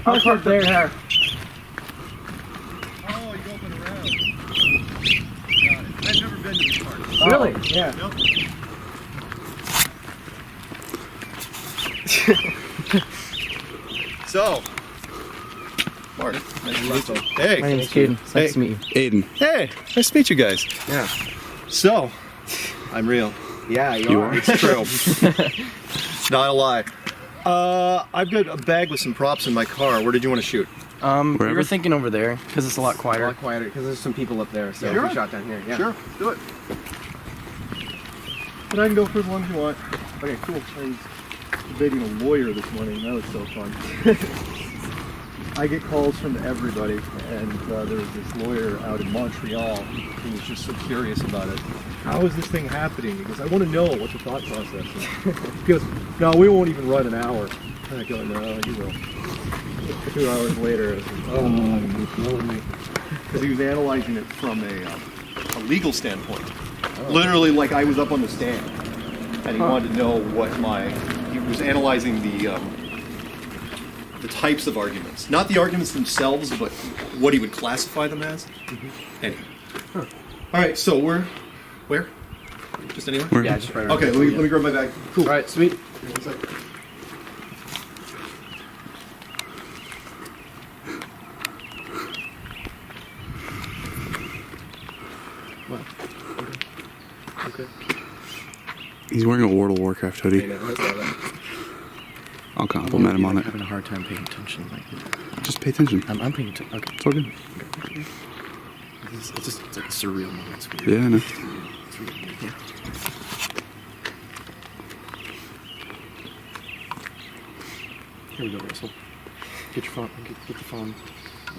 I'll park there. Oh, you go up and around. Got it. I've never been to this park. Really? Yeah. Nope. So, Martin, nice to meet you. Hey. My name is Caden. It's nice to meet you. Aiden. Hey, nice to meet you guys. Yeah. So, I'm real. Yeah, you are. It's true. It's not a lie. I've got a bag with some props in my car. Where did you want to shoot? We were thinking over there because it's a lot quieter. A lot quieter because there's some people up there. So Sure. we shot down here. Yeah. Sure, do it. But I can go for as long as you want. Okay, cool. I was debating a lawyer this morning. That was so fun. I get calls from everybody, and there was this lawyer out in Montreal who was just so curious about it. How is this thing happening? Because I want to know what the thought process is. He goes, no, we won't even run an hour. And I go, no, you will. 2 hours later, I was like, oh, you're killing me. Because he was analyzing it from a legal standpoint. Oh. Literally, like I was up on the stand, and he wanted to know what he was analyzing the types of arguments. Not the arguments themselves, but what he would classify them as. Anyway. All right, so where? Just anywhere? Yeah, just right around. Okay, let me grab my bag. Cool. All right, sweet. One sec. What? Okay. He's wearing a World of Warcraft hoodie. I'll compliment him on I'm it. having a hard time paying attention. Just pay attention. I'm paying attention. Okay. It's all good. It's like a surreal moment. It's weird. Yeah, I know. It's weird. Yeah. Here we go, Russell. Get your phone. Get the phone.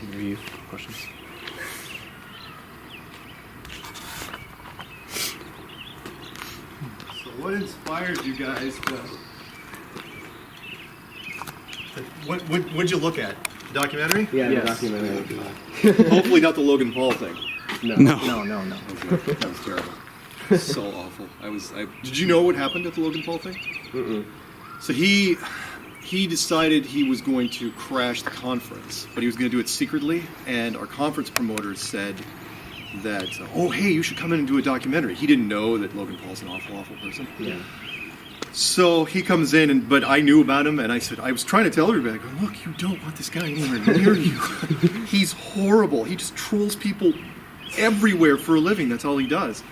And review questions. So what inspired you guys to... What'd you look at? The documentary? Yeah, Yes. the documentary. Hopefully not the Logan Paul thing. No. No. That was terrible. So awful. Did you know what happened at the Logan Paul thing? Mm-mm. So he decided he was going to crash the conference, but he was going to do it secretly, and our conference promoters said that, oh, hey, you should come in and do a documentary. He didn't know that Logan Paul's an awful, awful person. Yeah. So he comes in, but I knew about him, and I was trying to tell everybody, I go, look, you don't want this guy anywhere near you. He's horrible. He just trolls people everywhere for a living. That's all he does.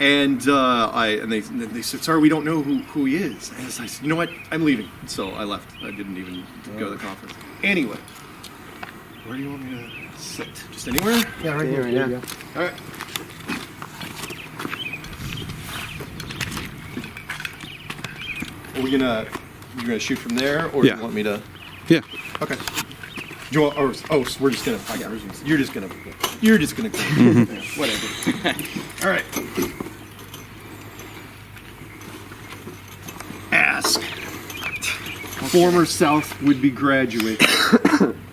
And they said, sorry, we don't know who he is. And I said, you know what? I'm leaving. So I left. I didn't even go to the conference. Anyway, where do you want me to sit? Just anywhere? Yeah, right here. Yeah. All right. Are you gonna shoot from there, or do Yeah. you want me to? Yeah. Okay. Do you want, so we're just gonna. You're just gonna. Go. Whatever. All right. Ask. Former South would-be graduate.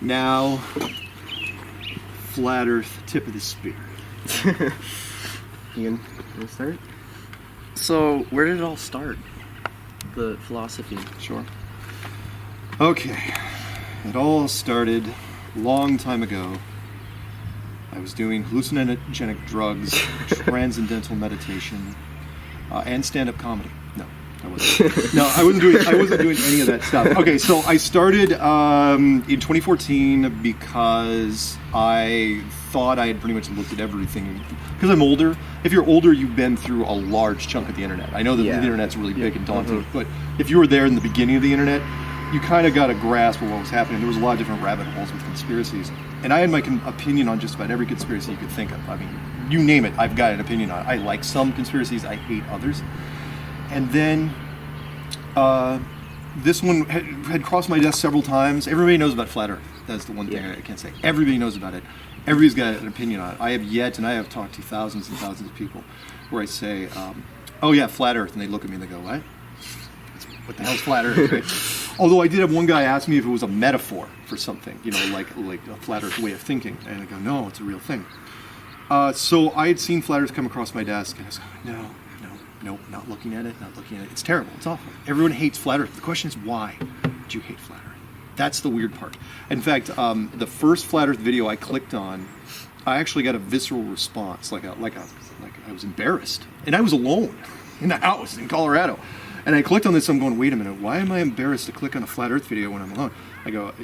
Now, flat Earth tip of the spear. Ian, want to start? So, where did it all start? The philosophy. Sure. Okay. It all started a long time ago. I was doing hallucinogenic drugs, transcendental meditation, and stand-up comedy. No, I wasn't. No, I wasn't doing any of that stuff. Okay, so I started in 2014 because I thought I had pretty much looked at everything. Because I'm older. If you're older, you've been through a large chunk of the internet. I know that the internet's really big and daunting, but if you were there in the beginning of the internet, you kind of got a grasp of what was happening. There was a lot of different rabbit holes with conspiracies. And I had my opinion on just about every conspiracy you could think of. I mean, you name it, I've got an opinion on it. I like some conspiracies, I hate others. And then this one had crossed my desk several times. Everybody knows about flat Earth. That's the one thing I can't say. Everybody knows about it. Everybody's got an opinion on it. I have talked to thousands and thousands of people where I say, oh yeah, flat Earth. And they look at me and they go, what? What the hell's flat Earth? Right? Although I did have one guy ask me if it was a metaphor for something, like a flat Earth way of thinking. And I go, no, it's a real thing. So I had seen flat Earth come across my desk, and I was like, no, not looking at it. It's terrible. It's awful. Everyone hates flat Earth. The question is, why do you hate flat Earth? That's the weird part. In fact, the first flat Earth video I clicked on, I actually got a visceral response, like I was embarrassed, and I was alone in the house in Colorado, and I clicked on this. I'm going, wait a minute, why am I embarrassed to click on a flat Earth video when I'm alone? I go,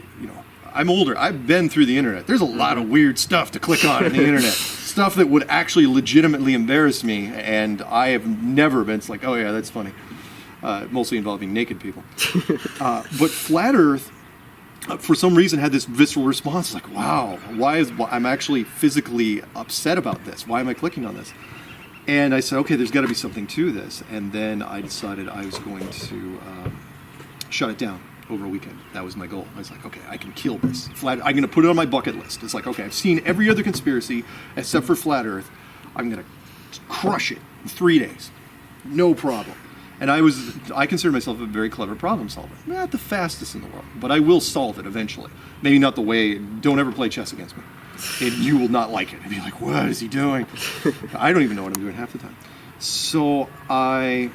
I'm older. I've been through the internet. There's a lot of weird stuff to click on the internet. Stuff that would actually legitimately embarrass me, and I have never been. It's like, oh yeah, that's funny. Mostly involving naked people. But flat Earth, for some reason, had this visceral response. Like, wow, I'm actually physically upset about this. Why am I clicking on this? And I said, okay, there's got to be something to this. And then I decided I was going to shut it down over a weekend. That was my goal. I was like, okay, I can kill this. I'm going to put it on my bucket list. It's like, okay, I've seen every other conspiracy except for flat Earth. I'm going to crush it in 3 days. No problem. And I consider myself a very clever problem solver. Not the fastest in the world, but I will solve it eventually. Maybe not the way, don't ever play chess against me. You will not like it. I'd be like, what is he doing? I don't even know what I'm doing half the time. So I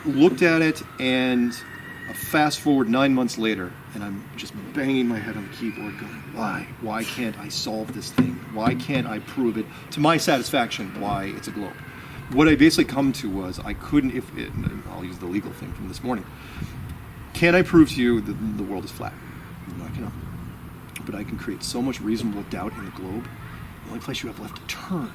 looked at it, and fast forward 9 months later, and I'm just banging my head on the keyboard going, why? Why can't I solve this thing? Why can't I prove it to my satisfaction why it's a globe? What I basically come to was I couldn't, I'll use the legal thing from this morning. Can I prove to you that the world is flat? No, I cannot. But I can create so much reasonable doubt in the globe. The only place you have left to turn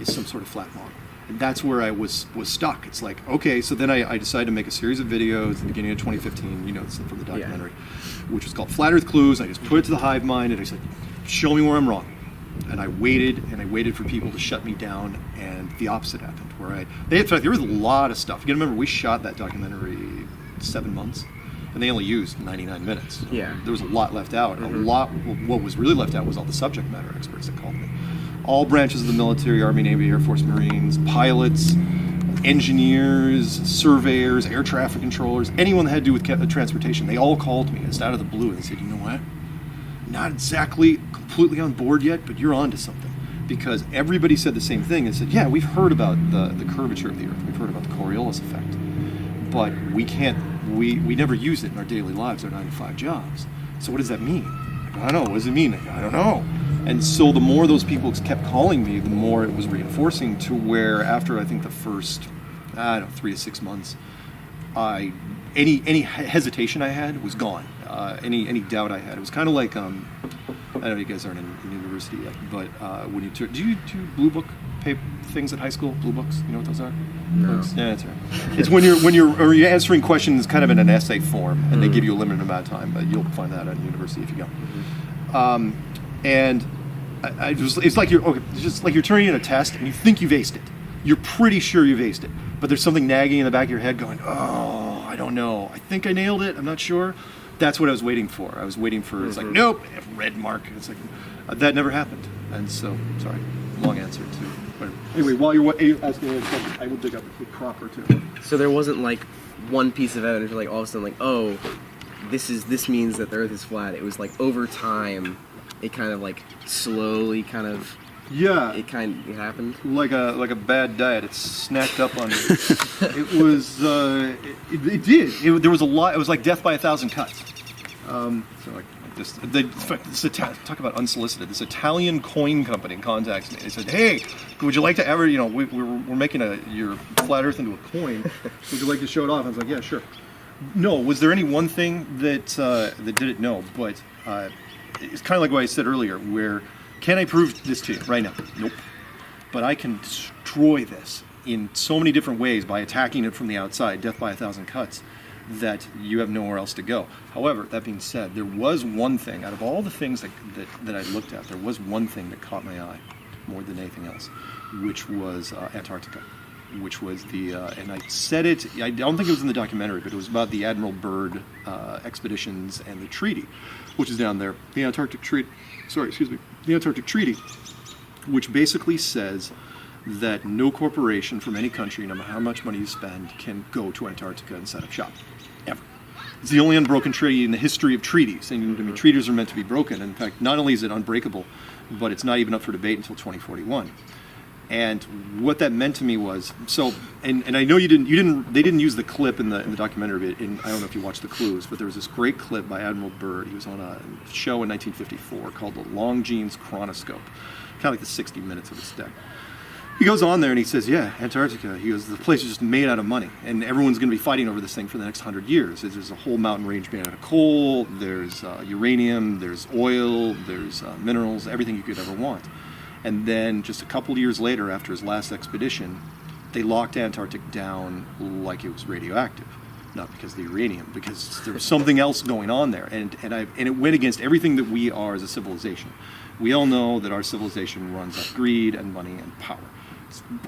is some sort of flat model. And that's where I was stuck. It's like, okay, so then I decided to make a series of videos at the beginning of 2015, it's from the documentary, which was called Flat Earth Clues. I just put it to the hive mind, and I said, show me where I'm wrong. And I waited for people to shut me down, and the opposite happened. In fact, there was a lot of stuff. You gotta remember, we shot that documentary 7 months, and they only used 99 minutes. Yeah. There was a lot left out. What was really left out was all the subject matter experts that called me. All branches of the military, Army, Navy, Air Force, Marines, pilots, engineers, surveyors, air traffic controllers, anyone that had to do with transportation, they all called me just out of the blue, and they said, you know what? Not exactly completely on board yet, but you're on to something. Because everybody said the same thing and said, yeah, we've heard about the curvature of the Earth. We've heard about the Coriolis effect. But we never use it in our daily lives, our 9-to-5 jobs. So what does that mean? I don't know. What does it mean? I don't know. And so the more those people kept calling me, the more it was reinforcing, to where after I think the first, 3 to 6 months, any hesitation I had was gone. Any doubt I had, it was kind of like I don't know if you guys aren't in university yet, but when you do you do blue book things at high school? Blue books, you know what those are? No. Yeah, that's right. It's when you're answering questions kind of in an essay form, and they give you a limited amount of time, but you'll find that at university if you go. And it's like you're turning in a test and you think you've aced it. You're pretty sure you've aced it, but there's something nagging in the back of your head going, oh, I don't know. I think I nailed it. I'm not sure. That's what I was waiting for. I was waiting for, it's like, nope, red mark. It's like, that never happened. And so, sorry, long answer to whatever. Anyway, while you're asking me a question, I will dig up a crop or two. So there wasn't like one piece of evidence, like all of a sudden, like, oh, this means that the Earth is flat. It was like over time, it kind of like slowly kind of. Yeah, it happened like a bad diet. It snacked up on me. It was it did. There was a lot. It was like death by 1,000 cuts. So like this. Talk about unsolicited. This Italian coin company contacts me. They said, "Hey, would you like to ever? We're making your flat Earth into a coin. Would you like to show it off?" I was like, "Yeah, sure." No, was there any one thing that did it? No, but it's kind of like what I said earlier, where. Can I prove this to you right now? Nope. But I can destroy this in so many different ways by attacking it from the outside, death by 1,000 cuts, that you have nowhere else to go. However, that being said, there was one thing, out of all the things that I looked at, there was one thing that caught my eye more than anything else, which was Antarctica, which was and I said it, I don't think it was in the documentary, but it was about the Admiral Byrd expeditions and the treaty, which is down there, the Antarctic Treaty. The Antarctic Treaty, which basically says that no corporation from any country, no matter how much money you spend, can go to Antarctica and set up shop, ever. It's the only unbroken treaty in the history of treaties. And treaties are meant to be broken. In fact, not only is it unbreakable, but it's not even up for debate until 2041. And what that meant to me was, so, and I know they didn't use the clip in the documentary. I don't know if you watched The Clues, but there was this great clip by Admiral Byrd. He was on a show in 1954 called the Longines Chronoscope, kind of like the 60 Minutes of its day. He goes on there and he says, yeah, Antarctica. He goes, the place is just made out of money, and everyone's going to be fighting over this thing for the next 100 years. There's a whole mountain range made out of coal, there's uranium, there's oil, there's minerals, everything you could ever want. And then just a couple of years later, after his last expedition, they locked Antarctic down like it was radioactive. Not because of the uranium, because there was something else going on there. And it went against everything that we are as a civilization. We all know that our civilization runs on greed and money and power.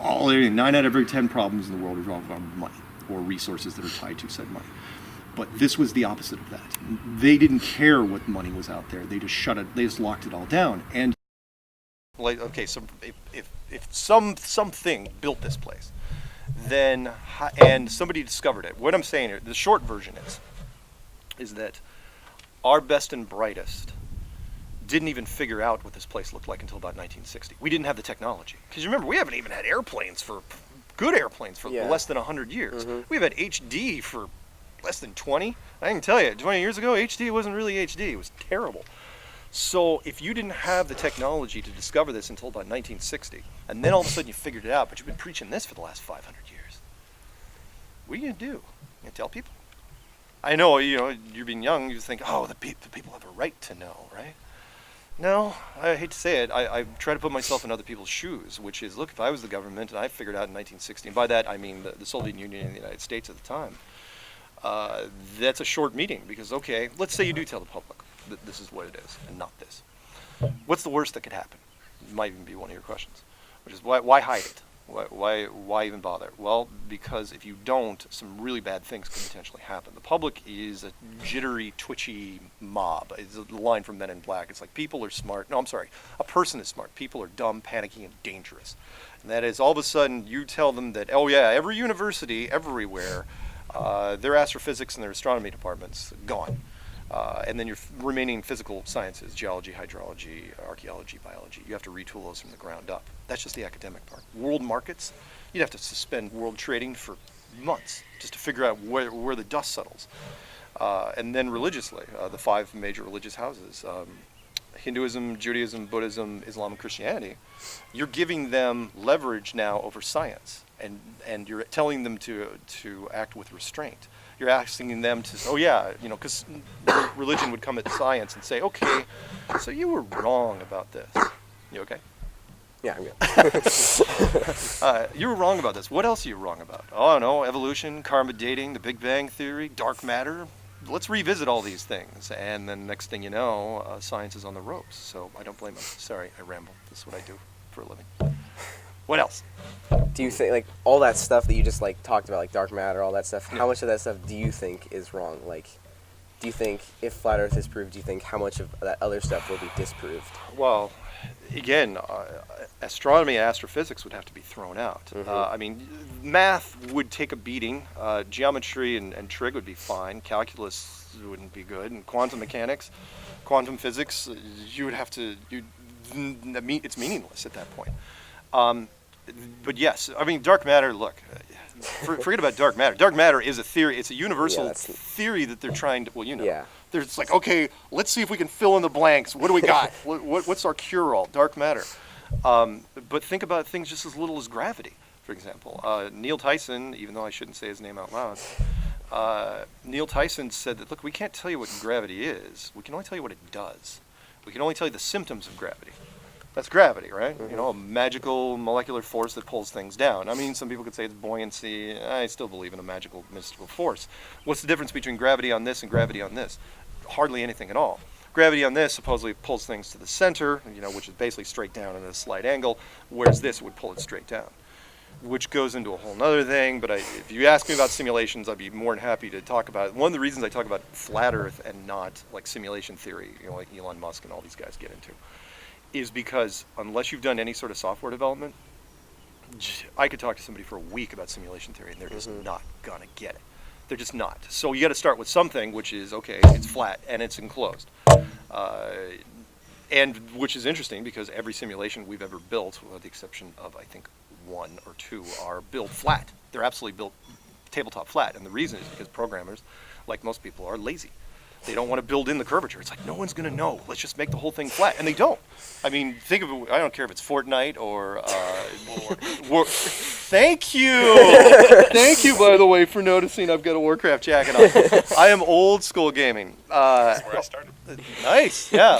9 out of every 10 problems in the world revolve around money or resources that are tied to said money. But this was the opposite of that. They didn't care what money was out there. They just they just locked it all down. And like, okay, so if something built this place, then and somebody discovered it. What I'm saying here, the short version is that our best and brightest didn't even figure out what this place looked like until about 1960. We didn't have the technology. Because remember, we haven't even had good airplanes for less than 100 years. Mm-hmm. We've had HD for less than 20. I can tell you, 20 years ago, HD wasn't really HD. It was terrible. So if you didn't have the technology to discover this until about 1960, and then all of a sudden you figured it out, but you've been preaching this for the last 500 years, what are you going to do? You going to tell people? I know, you're being young, you think, oh, the people have a right to know, right? No, I hate to say it, I try to put myself in other people's shoes, which is, look, if I was the government and I figured out in 1960, and by that I mean the Soviet Union and the United States at the time, that's a short meeting, because, okay, let's say you do tell the public that this is what it is and not this. What's the worst that could happen? It might even be one of your questions, which is why hide it? Why even bother? Well, because if you don't, some really bad things could potentially happen. The public is a jittery, twitchy mob. It's the line from Men in Black. It's like people are smart. No, I'm sorry. A person is smart. People are dumb, panicky, and dangerous. And that is all of a sudden you tell them that, oh yeah, every university, everywhere, their astrophysics and their astronomy departments, gone. And then your remaining physical sciences, geology, hydrology, archaeology, biology, you have to retool those from the ground up. That's just the academic part. World markets, you'd have to suspend world trading for months just to figure out where the dust settles. And then religiously, the 5 major religious houses, Hinduism, Judaism, Buddhism, Islam, and Christianity, you're giving them leverage now over science, and you're telling them to act with restraint. You're asking them to, oh yeah, because religion would come at science and say, okay, so you were wrong about this. You okay? Yeah, I'm good. You were wrong about this. What else are you wrong about? Oh no, evolution, karma dating, the Big Bang Theory, dark matter. Let's revisit all these things. And then next thing you know, science is on the ropes. So I don't blame them. Sorry, I ramble. This is what I do for a living. What else? Do you think, like, all that stuff that you just, like, talked about, like dark matter, all that stuff, how much of that stuff do you think is wrong? Like, do you think if flat Earth is proved, do you think how much of that other stuff will be disproved? Well, again, astronomy and astrophysics would have to be thrown out. Mm-hmm. I mean, math would take a beating. Geometry and trig would be fine. Calculus wouldn't be good. And quantum mechanics, quantum physics, you would have to, it's meaningless at that point. But yes, I mean, dark matter, look, forget about dark matter. Dark matter is a theory. It's a universal theory that they're trying to, Yeah. They're just like, okay, let's see if we can fill in the blanks. What do we got? What's our cure-all? Dark matter. But think about things just as little as gravity, for example. Neil Tyson, even though I shouldn't say his name out loud, Neil Tyson said that, look, we can't tell you what gravity is. We can only tell you what it does. We can only tell you the symptoms of gravity. That's gravity, right? Mm-hmm. A magical molecular force that pulls things down. I mean, some people could say it's buoyancy. I still believe in a magical, mystical force. What's the difference between gravity on this and gravity on this? Hardly anything at all. Gravity on this supposedly pulls things to the center, which is basically straight down at a slight angle, whereas this would pull it straight down, which goes into a whole other thing. But if you ask me about simulations, I'd be more than happy to talk about it. One of the reasons I talk about flat Earth and not like simulation theory, like Elon Musk and all these guys get into, is because unless you've done any sort of software development, I could talk to somebody for a week about simulation theory and they're just not gonna get it. They're just not. So you got to start with something which is, okay, it's flat and it's enclosed. And which is interesting because every simulation we've ever built, with the exception of I think 1 or 2, are built flat. They're absolutely built tabletop flat, and the reason is because programmers, like most people, are lazy. They don't want to build in the curvature. It's like, no one's going to know. Let's just make the whole thing flat. And they don't. I mean, think of it. I don't care if it's Fortnite or thank you. Thank you, by the way, for noticing I've got a Warcraft jacket on. I am old school gaming. That's where I started. Nice. Yeah.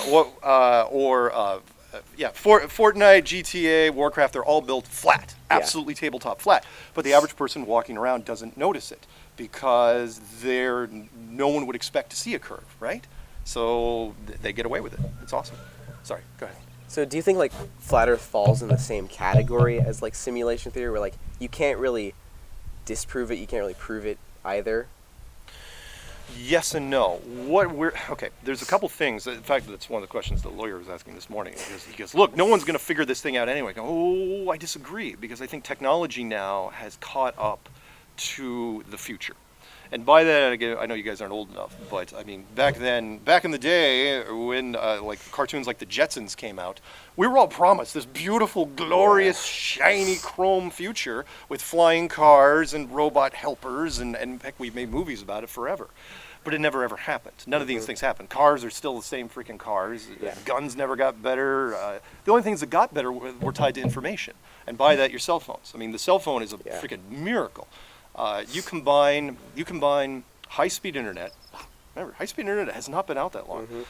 Fortnite, GTA, Warcraft, they're all built flat. Absolutely tabletop flat. But the average person walking around doesn't notice it because no one would expect to see a curve, right? So they get away with it. It's awesome. Sorry, go ahead. So do you think like flat Earth falls in the same category as like simulation theory, where like you can't really disprove it, you can't really prove it either? Yes and no. There's a couple things. In fact, that's one of the questions the lawyer was asking this morning. He goes, look, no one's going to figure this thing out anyway. I go, oh, I disagree, because I think technology now has caught up to the future. And by that, again, I know you guys aren't old enough, but I mean, back in the day, when like cartoons like the Jetsons came out, we were all promised this beautiful, glorious, shiny chrome future with flying cars and robot helpers, and heck, we've made movies about it forever. But it never ever happened. None of these things happened. Cars are still the same freaking cars. Yeah. Guns never got better. The only things that got better were tied to information. And by that, your cell phones. I mean, the cell phone is a freaking miracle. You combine high-speed internet. Remember, high-speed internet has not been out that long.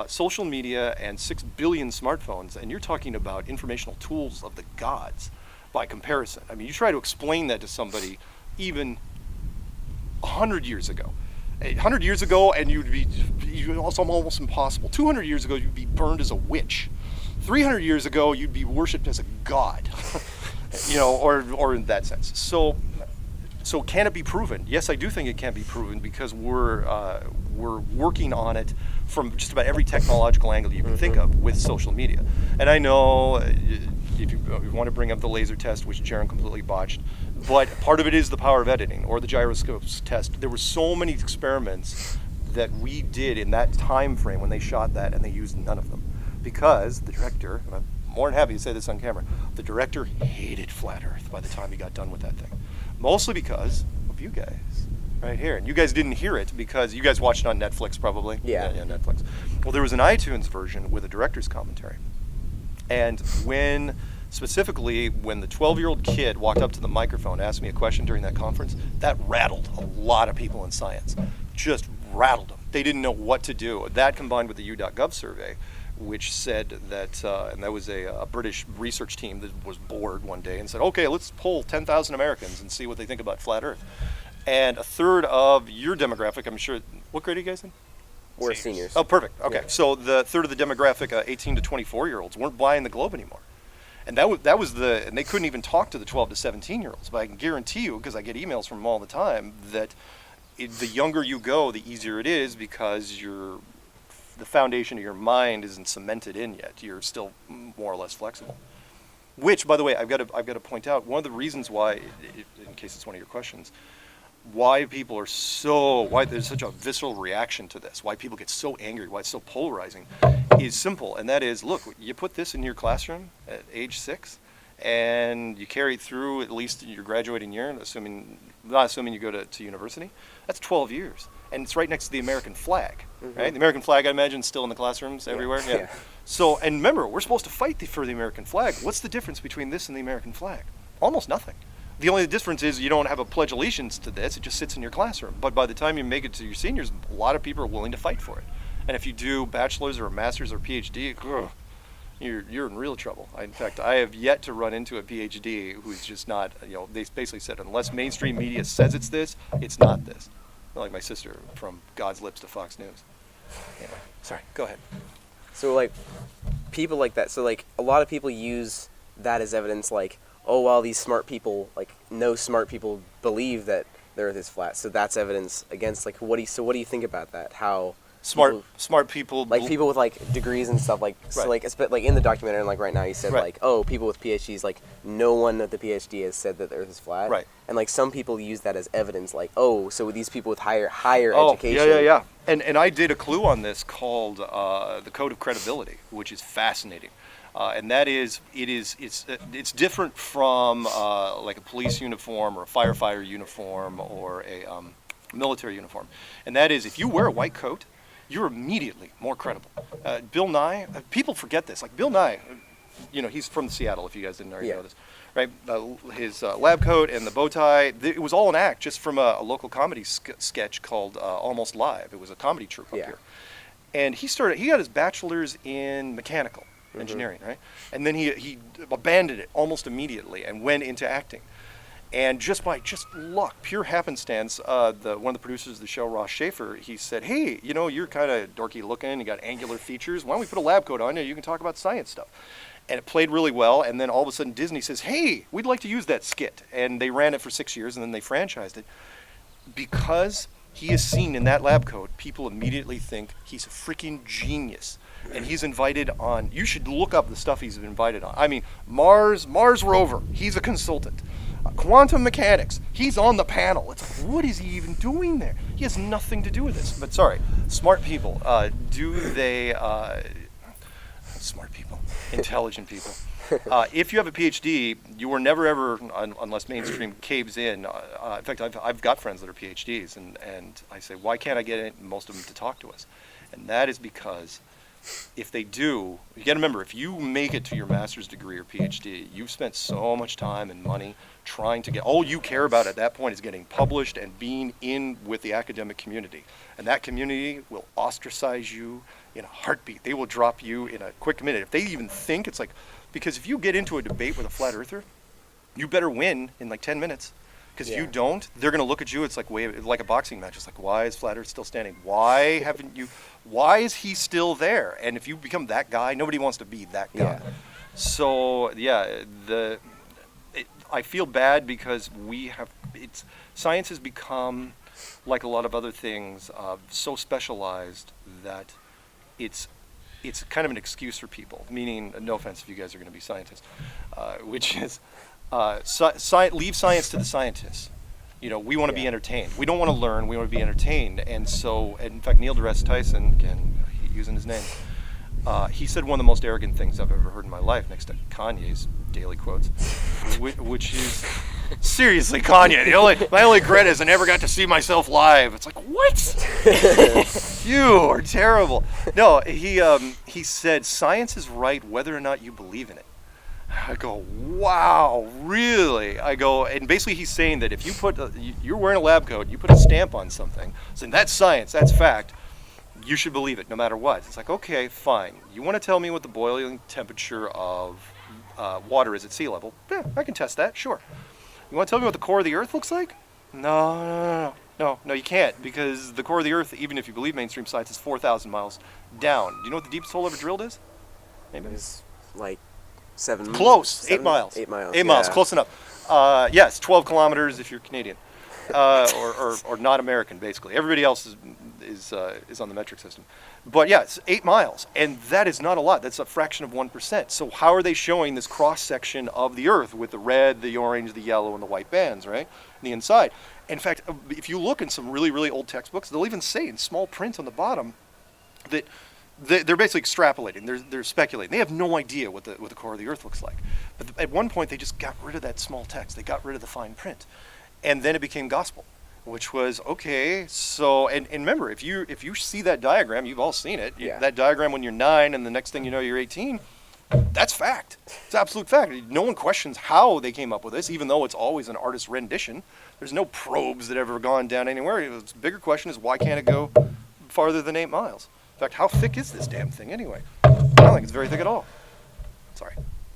Social media and 6 billion smartphones, and you're talking about informational tools of the gods by comparison. I mean, you try to explain that to somebody even 100 years ago. 100 years ago, and you'd also almost impossible. 200 years ago, you'd be burned as a witch. 300 years ago, you'd be worshipped as a god. or in that sense. So can it be proven? Yes, I do think it can be proven, because we're working on it from just about every technological angle you can think of with social media. And I know if you want to bring up the laser test, which Jaron completely botched, but part of it is the power of editing, or the gyroscopes test. There were so many experiments that we did in that time frame when they shot that, and they used none of them, because the director, and I'm more than happy to say this on camera, the director hated flat Earth by the time he got done with that thing. Mostly because of you guys right here. And you guys didn't hear it because you guys watched it on Netflix probably. Yeah, Netflix. Well, there was an iTunes version with a director's commentary. And specifically when the 12-year-old kid walked up to the microphone and asked me a question during that conference, that rattled a lot of people in science. Just rattled them. They didn't know what to do. That combined with the U.gov survey, which said that, and that was a British research team that was bored one day and said, okay, let's poll 10,000 Americans and see what they think about flat Earth. And a third of your demographic, I'm sure, what grade are you guys in? We're seniors. Oh, perfect. Okay, so the third of the demographic, 18 to 24-year-olds, weren't buying the globe anymore. And and they couldn't even talk to the 12 to 17-year-olds. But I can guarantee you, because I get emails from them all the time, that the younger you go, the easier it is, because the foundation of your mind isn't cemented in yet. You're still more or less flexible. Which, by the way, I've got to point out, one of the reasons why, in case it's one of your questions, why there's such a visceral reaction to this, why people get so angry, why it's so polarizing, is simple. And that is, look, you put this in your classroom at age 6, and you carry it through at least your graduating year, not assuming you go to university, that's 12 years. And it's right next to the American flag, right? The American flag, I imagine, is still in the classrooms everywhere. Yeah. So, and remember, we're supposed to fight for the American flag. What's the difference between this and the American flag? Almost nothing. The only difference is you don't have a pledge of allegiance to this. It just sits in your classroom. But by the time you make it to your seniors, a lot of people are willing to fight for it. And if you do bachelor's or a master's or PhD, you're in real trouble. In fact, I have yet to run into a PhD who's just not, they basically said, unless mainstream media says it's this, it's not this. Like my sister, from God's lips to Fox News. Anyway, sorry, go ahead. So like, people like that, so like a lot of people use that as evidence, like, oh, well, these smart people, like, no smart people believe that the Earth is flat, so that's evidence against, like, what do you think about that? How smart people. like people with like degrees and stuff, like so Right. like like in the documentary, and like right now you said Right. like, oh, people with PhDs, like no one with the PhD has said that the Earth is flat, Right. And like some people use that as evidence, like, oh, so these people with higher Oh, education, yeah. And I did a clue on this called the Code of Credibility, which is fascinating. And that is, it's different from like a police uniform or a firefighter uniform or a military uniform. And that is, if you wear a white coat, you're immediately more credible. Bill Nye, people forget this. Like Bill Nye, he's from Seattle, if you guys didn't already know this. Right, his lab coat and the bow tie, it was all an act just from a local comedy sketch called Almost Live. It was a comedy troupe up here. And he got his bachelor's in mechanical engineering, right? And then he abandoned it almost immediately and went into acting. And just by luck, pure happenstance, one of the producers of the show, Ross Schaefer, he said, hey, you're kind of dorky looking, you got angular features, why don't we put a lab coat on you, you can talk about science stuff. And it played really well, and then all of a sudden Disney says, hey, we'd like to use that skit. And they ran it for 6 years, and then they franchised it. Because he is seen in that lab coat, people immediately think he's a freaking genius. And he's invited on, you should look up the stuff he's been invited on. I mean, Mars rover, he's a consultant. Quantum mechanics, he's on the panel. It's like, what is he even doing there? He has nothing to do with this. But sorry, smart people, smart people, intelligent people. If you have a PhD, you are never ever, unless mainstream caves in. In fact, I've got friends that are PhDs, and I say, why can't I get most of them to talk to us? And that is because if they do, you got to remember, if you make it to your master's degree or PhD, you've spent so much time and money trying to get, all you care about at that point is getting published and being in with the academic community. And that community will ostracize you in a heartbeat. They will drop you in a quick minute. If they even think, it's like, because if you get into a debate with a flat earther, you better win in like 10 minutes. Because if you don't, they're going to look at you. It's like like a boxing match. It's like, why is Flat Earth still standing? Why is he still there? And if you become that guy, nobody wants to be that guy. Yeah. So I feel bad because science has become, like a lot of other things, so specialized that it's kind of an excuse for people. Meaning, no offense if you guys are going to be scientists, which is. Leave science to the scientists. We want to be entertained. We don't want to learn. We want to be entertained. And so, in fact, Neil deGrasse Tyson, again, using his name, he said one of the most arrogant things I've ever heard in my life, next to Kanye's daily quotes, which is, seriously, Kanye, my only regret is I never got to see myself live. It's like, what? You are terrible. No, he said, science is right whether or not you believe in it. I go, wow, really? I go, and basically he's saying that if you you're wearing a lab coat, you put a stamp on something, saying that's science, that's fact, you should believe it no matter what. It's like, okay, fine. You want to tell me what the boiling temperature of water is at sea level? Yeah, I can test that, sure. You want to tell me what the core of the Earth looks like? No, you can't, because the core of the Earth, even if you believe mainstream science, is 4,000 miles down. Do you know what the deepest hole ever drilled is? Maybe. It's like 7. Close. 8 7, miles. 8 miles. 8 miles. Close enough. Yes, 12 kilometers if you're Canadian, or not American. Basically, everybody else is on the metric system. But yeah, it's 8 miles, and that is not a lot. That's a fraction of 1%. So how are they showing this cross section of the Earth with the red, the orange, the yellow, and the white bands, right? On the inside. In fact, if you look in some really, really old textbooks, they'll even say in small print on the bottom that they're basically extrapolating. They're speculating. They have no idea what the core of the Earth looks like. But at one point, they just got rid of that small text. They got rid of the fine print, and then it became gospel, which was okay. So and remember, if you see that diagram, you've all seen it. Yeah. That diagram when you're 9, and the next thing you know, you're 18. That's fact. It's absolute fact. No one questions how they came up with this, even though it's always an artist's rendition. There's no probes that ever gone down anywhere. The bigger question is, why can't it go farther than 8 miles? In fact, how thick is this damn thing anyway? I don't think it's very thick at all. Sorry,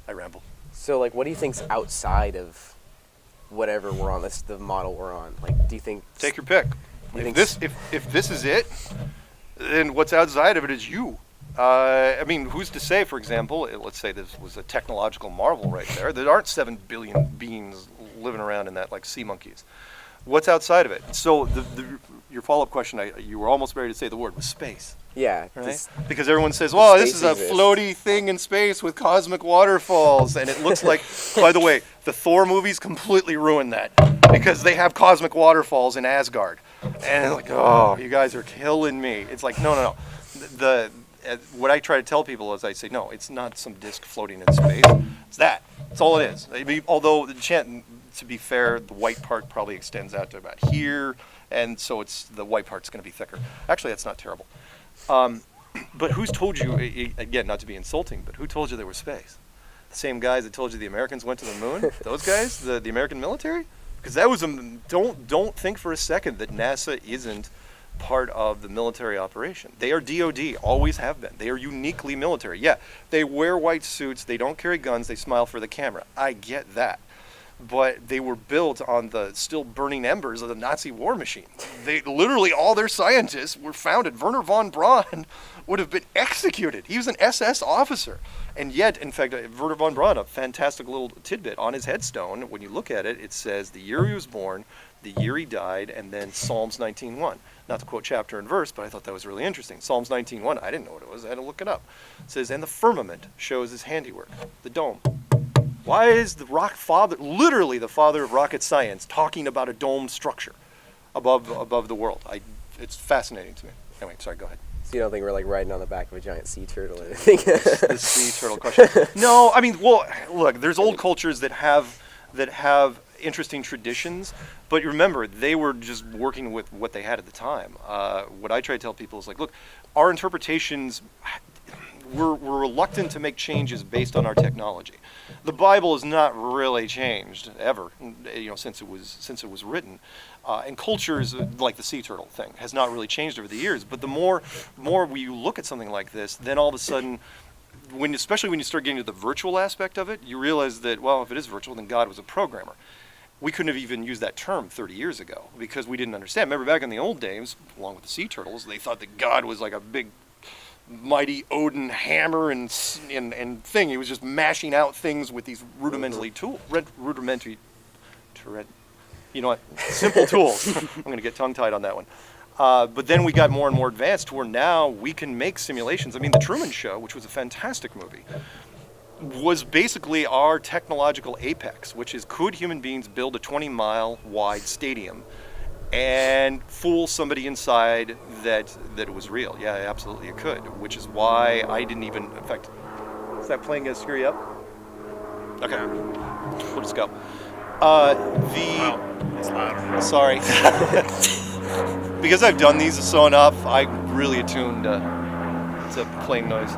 I ramble. So, like, what do you think's outside of whatever we're on? That's the model we're on. Like, do you think? Take your pick. If this is it, then what's outside of it is you. I mean, who's to say, for example, let's say this was a technological marvel right there. There aren't 7 billion beings living around in that, like sea monkeys. What's outside of it? So your follow-up question, you were almost ready to say the word, was space. Yeah. Right? Because everyone says, well, this space is a exists. floaty thing in space with cosmic waterfalls. And it looks like, by the way, the Thor movies completely ruined that because they have cosmic waterfalls in Asgard. And it's like, oh, you guys are killing me. It's like, no. What I try to tell people is I say, no, it's not some disc floating in space. It's that. That's all it is. I mean, although, to be fair, the white part probably extends out to about here. And so the white part's going to be thicker. Actually, that's not terrible. But who's told you, again, not to be insulting, but who told you there was space? The same guys that told you the Americans went to the moon? Those guys? The American military? Because that was don't think for a second that NASA isn't part of the military operation. They are DOD, always have been. They are uniquely military. Yeah, they wear white suits, they don't carry guns, they smile for the camera. I get that. But they were built on the still burning embers of the Nazi war machine. They literally, all their scientists were founded. Werner von Braun would have been executed. He was an SS officer. And yet, in fact, Werner von Braun, a fantastic little tidbit on his headstone, when you look at it, it says the year he was born, the year he died, and then Psalms 19:1. Not to quote chapter and verse, but I thought that was really interesting. Psalms 19:1, I didn't know what it was. I had to look it up. It says, and the firmament shows his handiwork, the dome. Why is the father, literally the father of rocket science, talking about a dome structure above the world? It's fascinating to me. Anyway, sorry, go ahead. So you don't think we're like riding on the back of a giant sea turtle or anything? The sea turtle question. No, I mean, well, look, there's old cultures that have interesting traditions, but remember, they were just working with what they had at the time. What I try to tell people is like, look, our interpretations, we're reluctant to make changes based on our technology. The Bible has not really changed ever, since it was written, and cultures like the sea turtle thing has not really changed over the years. But the more we look at something like this, then all of a sudden, especially when you start getting to the virtual aspect of it, you realize that, well, if it is virtual, then God was a programmer. We couldn't have even used that term 30 years ago because we didn't understand. Remember back in the old days, along with the sea turtles, they thought that God was like a big mighty Odin hammer and thing. He was just mashing out things with these rudimentary simple tools. I'm going to get tongue-tied on that one. But then we got more and more advanced to where now we can make simulations. I mean, The Truman Show, which was a fantastic movie, was basically our technological apex, which is, could human beings build a 20-mile wide stadium and fool somebody inside that it was real? Yeah, absolutely it could, which is why I didn't even, in fact, is that plane going to screw you up? Okay, we'll just go. It's loud. Sorry. Because I've done these so enough, I'm really attuned to plane noise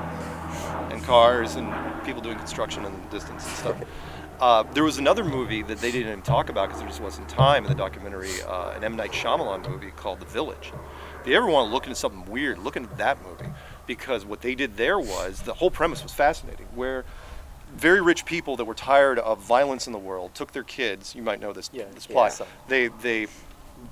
and cars and people doing construction in the distance and stuff. There was another movie that they didn't even talk about because there just wasn't time in the documentary, an M. Night Shyamalan movie called The Village. If you ever want to look into something weird, look into that movie, because what they did there was, the whole premise was fascinating, where very rich people that were tired of violence in the world took their kids, you might know this plot, they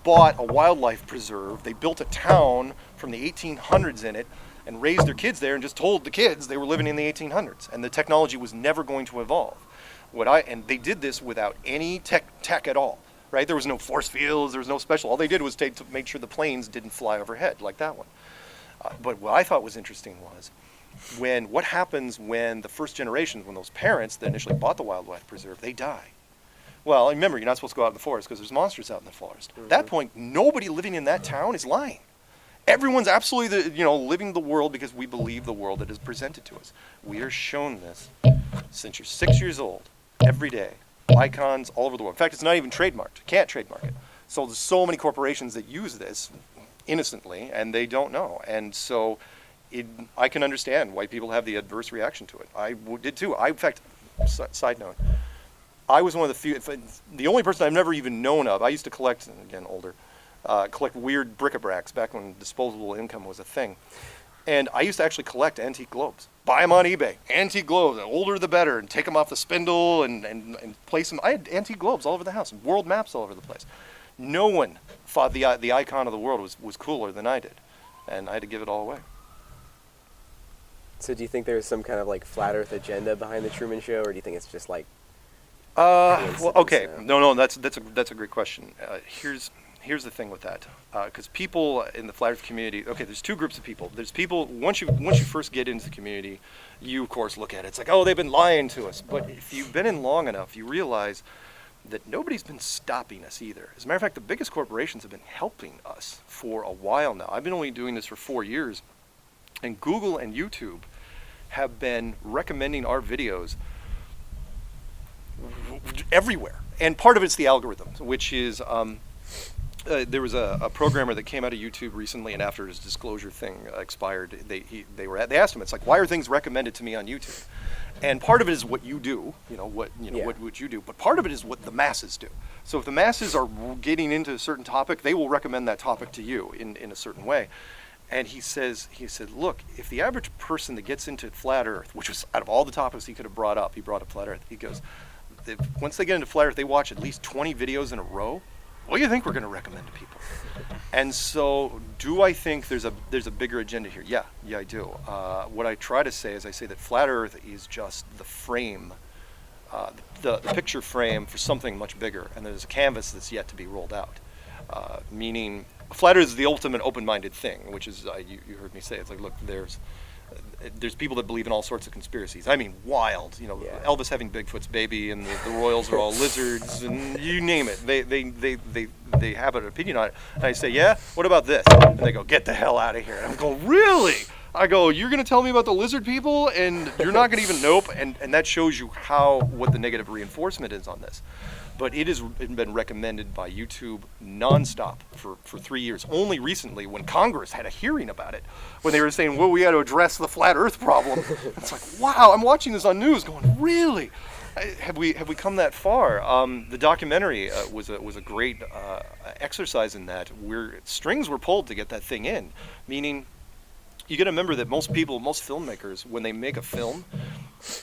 bought a wildlife preserve, they built a town from the 1800s in it, and raised their kids there and just told the kids they were living in the 1800s, and the technology was never going to evolve. And they did this without any tech at all, right? There was no force fields, there was no special. All they did was to make sure the planes didn't fly overhead like that one. But what I thought was interesting was what happens when the first generation, when those parents that initially bought the wildlife preserve, they die. Well, remember, you're not supposed to go out in the forest because there's monsters out in the forest. At that point, nobody living in that town is lying. Everyone's absolutely, living the world because we believe the world that is presented to us. We are shown this since you're 6 years old, every day. Icons all over the world. In fact, it's not even trademarked. You can't trademark it. So there's so many corporations that use this innocently, and they don't know. And so I can understand why people have the adverse reaction to it. I did too. In fact, side note, I was one of the few, the only person I've never even known of. I used to collect, again, older, collect weird bric-a-bracs back when disposable income was a thing. And I used to actually collect antique globes. Buy them on eBay. Antique globes, the older the better, and take them off the spindle and place them. I had antique globes all over the house, and world maps all over the place. No one thought the icon of the world was cooler than I did, and I had to give it all away. So do you think there's some kind of like flat Earth agenda behind the Truman Show, or do you think it's just like? Well, okay, no, that's a great question. here's the thing with that, because people in the flat Earth community, okay, there's two groups of people. There's people once you first get into the community, you of course look at it. It's like, oh, they've been lying to us. But if you've been in long enough, you realize that nobody's been stopping us either. As a matter of fact, the biggest corporations have been helping us for a while now. I've been only doing this for 4 years, and Google and YouTube have been recommending our videos everywhere. And part of it's the algorithms, which is there was a programmer that came out of YouTube recently, and after his disclosure thing expired, they asked him, it's like, why are things recommended to me on YouTube? And part of it is what you do, what you do, but part of it is what the masses do. So if the masses are getting into a certain topic, they will recommend that topic to you in a certain way. And he said, look, if the average person that gets into flat Earth, which was out of all the topics he could have brought up, he brought up flat Earth. He goes, once they get into flat Earth, they watch at least 20 videos in a row. What do you think we're going to recommend to people? And so, do I think there's a bigger agenda here? Yeah, I do. What I try to say is, I say that flat Earth is just the frame, the picture frame for something much bigger, and there's a canvas that's yet to be rolled out. Meaning, flat Earth is the ultimate open-minded thing, which is you heard me say. It's like, look, there's people that believe in all sorts of conspiracies. I mean, wild. Elvis having Bigfoot's baby, and the royals are all lizards, and you name it. They have an opinion on it. And I say, yeah, what about this? And they go, get the hell out of here. And I'm going, really? I go, you're going to tell me about the lizard people, and you're not going to even nope. And that shows you what the negative reinforcement is on this. But it has been recommended by YouTube nonstop for 3 years. Only recently, when Congress had a hearing about it, when they were saying, well, we got to address the flat Earth problem. It's like, wow, I'm watching this on news going, really? Have we come that far? The documentary was a great exercise in that, where strings were pulled to get that thing in. Meaning, you got to remember that most filmmakers, when they make a film,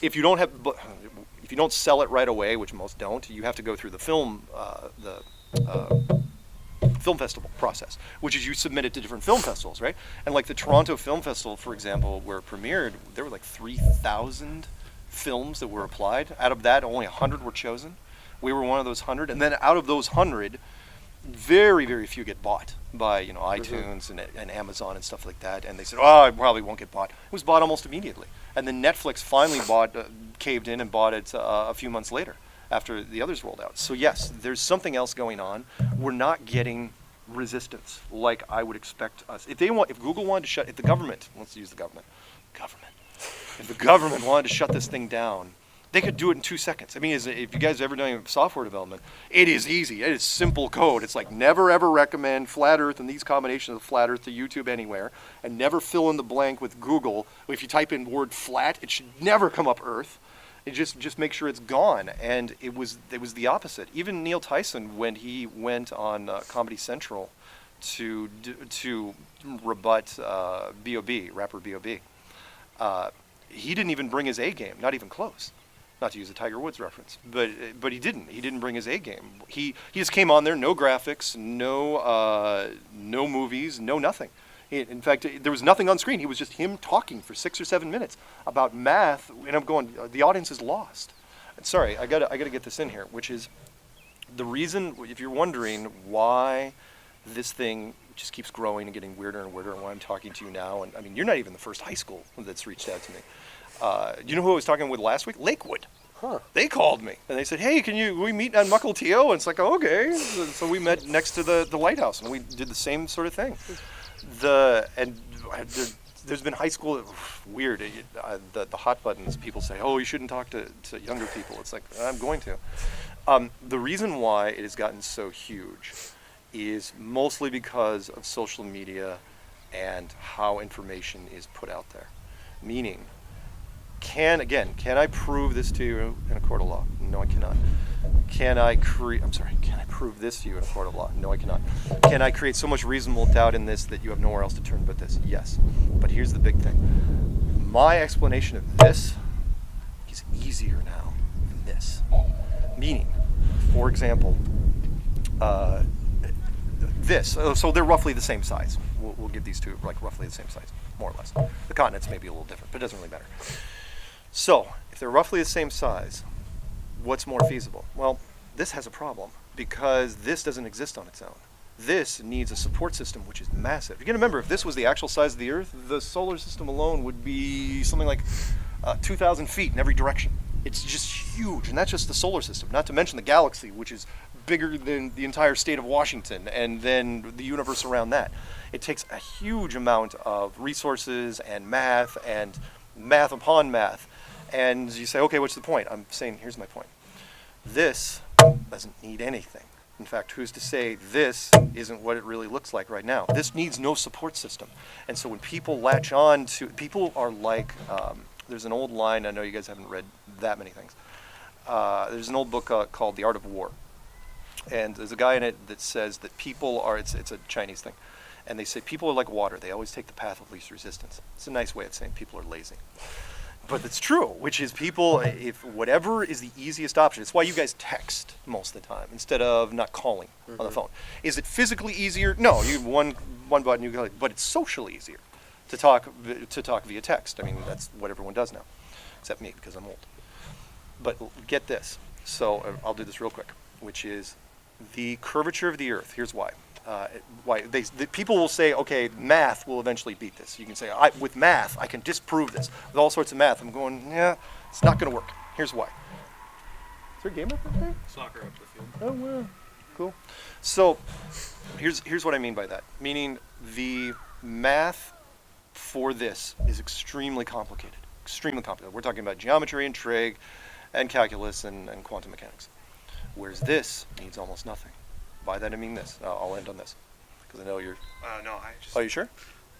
if you don't sell it right away, which most don't, you have to go through the film festival process, which is you submit it to different film festivals, right? And like the Toronto Film Festival, for example, where it premiered, there were like 3,000 films that were applied. Out of that, only 100 were chosen. We were one of those 100, and then out of those 100, very, very few get bought by iTunes and Amazon and stuff like that. And they said, oh, it probably won't get bought. It was bought almost immediately. And then Netflix finally caved in and bought it a few months later after the others rolled out. So yes, there's something else going on. We're not getting resistance like I would expect us. If Google wanted to if the government, let's use the government, if the government wanted to shut this thing down, they could do it in 2 seconds. I mean, if you guys have ever done software development, it is easy. It is simple code. It's like never ever recommend flat Earth and these combinations of flat Earth to YouTube anywhere, and never fill in the blank with Google. If you type in word flat, it should never come up Earth. It just make sure it's gone. And it was the opposite. Even Neil Tyson, when he went on Comedy Central to rebut B.O.B., rapper B.O.B., he didn't even bring his A game, not even close. Not to use a Tiger Woods reference, but he didn't. He didn't bring his A game. He just came on there, no graphics, no movies, no nothing. In fact, there was nothing on screen. He was just him talking for 6 or 7 minutes about math, and I'm going, the audience is lost. Sorry, I gotta get this in here, which is the reason. If you're wondering why this thing just keeps growing and getting weirder and weirder, and why I'm talking to you now, and I mean, you're not even the first high school that's reached out to me. You know who I was talking with last week? Lakewood. Huh. They called me and they said, "Hey, we meet on Mukilteo?" And it's like, oh, okay. So we met next to the lighthouse, and we did the same sort of thing. There's been high school weird. The hot buttons. People say, "Oh, you shouldn't talk to younger people." It's like, I'm going to. The reason why it has gotten so huge is mostly because of social media and how information is put out there. Meaning, can I prove this to you in a court of law? No, I cannot. Can I prove this to you in a court of law? No, I cannot. Can I create so much reasonable doubt in this that you have nowhere else to turn but this? Yes. But here's the big thing. My explanation of this is easier now than this. Meaning, for example, this. So they're roughly the same size. We'll give these two like roughly the same size, more or less. The continents may be a little different, but it doesn't really matter. So, if they're roughly the same size, what's more feasible? Well, this has a problem because this doesn't exist on its own. This needs a support system which is massive. You can remember, if this was the actual size of the Earth, the solar system alone would be something like 2,000 feet in every direction. It's just huge, and that's just the solar system, not to mention the galaxy, which is bigger than the entire state of Washington, and then the universe around that. It takes a huge amount of resources and math upon math. And you say, okay, what's the point? I'm saying, here's my point. This doesn't need anything. In fact, who's to say this isn't what it really looks like right now? This needs no support system. And so when people latch on to, people are like, there's an old line, I know you guys haven't read that many things. There's an old book called The Art of War. And there's a guy in it that says that people are, it's a Chinese thing, and they say people are like water. They always take the path of least resistance. It's a nice way of saying people are lazy. But it's true, which is people, if whatever is the easiest option, it's why you guys text most of the time instead of not calling on the phone. Is it physically easier? No, you have one button, you go, but it's socially easier to talk via text. I mean, that's what everyone does now, except me because I'm old. But get this. So I'll do this real quick, which is the curvature of the Earth. Here's why. People will say, okay, math will eventually beat this. You can say, with math, I can disprove this. With all sorts of math, I'm going, yeah, it's not going to work. Here's why. Is there a game up there? Soccer up the field. Oh, wow. Cool. So here's what I mean by that. Meaning the math for this is extremely complicated. Extremely complicated. We're talking about geometry and trig and calculus and quantum mechanics. Whereas this needs almost nothing. By that I mean this. I'll end on this because I know you're. No, I just. Oh, you sure?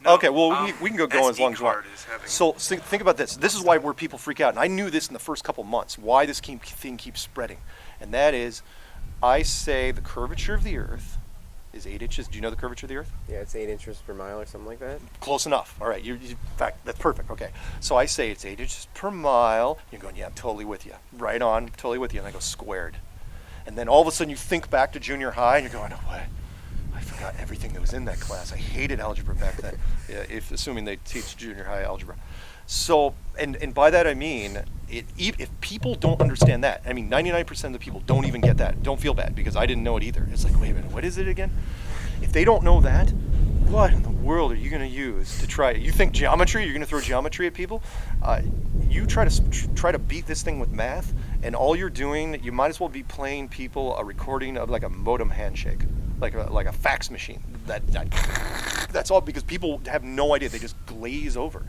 No, okay, well we can go going as long as you want. having. So think about this. This is why where people freak out, and I knew this in the first couple months. Why this thing keeps spreading, and that is, I say the curvature of the Earth is 8 inches. Do you know the curvature of the Earth? Yeah, it's 8 inches per mile or something like that. Close enough. All right. In fact, that's perfect. Okay. So I say it's 8 inches per mile. You're going, yeah, I'm totally with you. Right on, totally with you. And I go squared. And then all of a sudden you think back to junior high and you're going, oh, what? I forgot everything that was in that class. I hated algebra back then, assuming they teach junior high algebra. So, and by that I mean, if people don't understand that, I mean 99% of the people don't even get that. Don't feel bad because I didn't know it either. It's like, wait a minute, what is it again? If they don't know that, what in the world are you going to use to try? You think geometry? You're going to throw geometry at people? You try to beat this thing with math, and all you're doing, you might as well be playing people a recording of like a modem handshake, like a fax machine. That's all, because people have no idea. They just glaze over,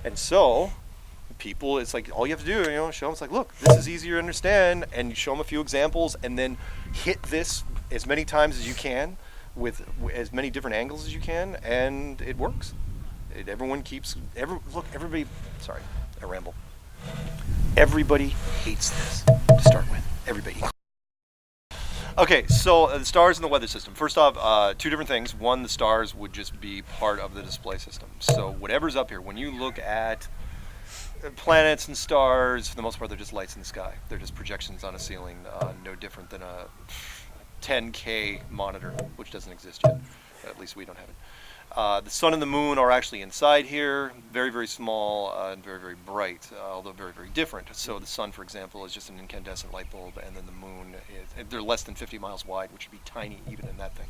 and so people, it's like all you have to do, show them. It's like, look, this is easier to understand, and you show them a few examples, and then hit this as many times as you can, with as many different angles as you can, and it works. Everybody, sorry, I ramble. Everybody hates this to start with. Everybody. Okay, so the stars and the weather system. First off, two different things. One, the stars would just be part of the display system. So whatever's up here, when you look at planets and stars, for the most part, they're just lights in the sky. They're just projections on a ceiling, no different than a 10K monitor, which doesn't exist yet. At least we don't have it. The sun and the moon are actually inside here, very, very small and very, very bright, although very, very different. So the sun, for example, is just an incandescent light bulb, and then the moon, they're less than 50 miles wide, which would be tiny even in that thing.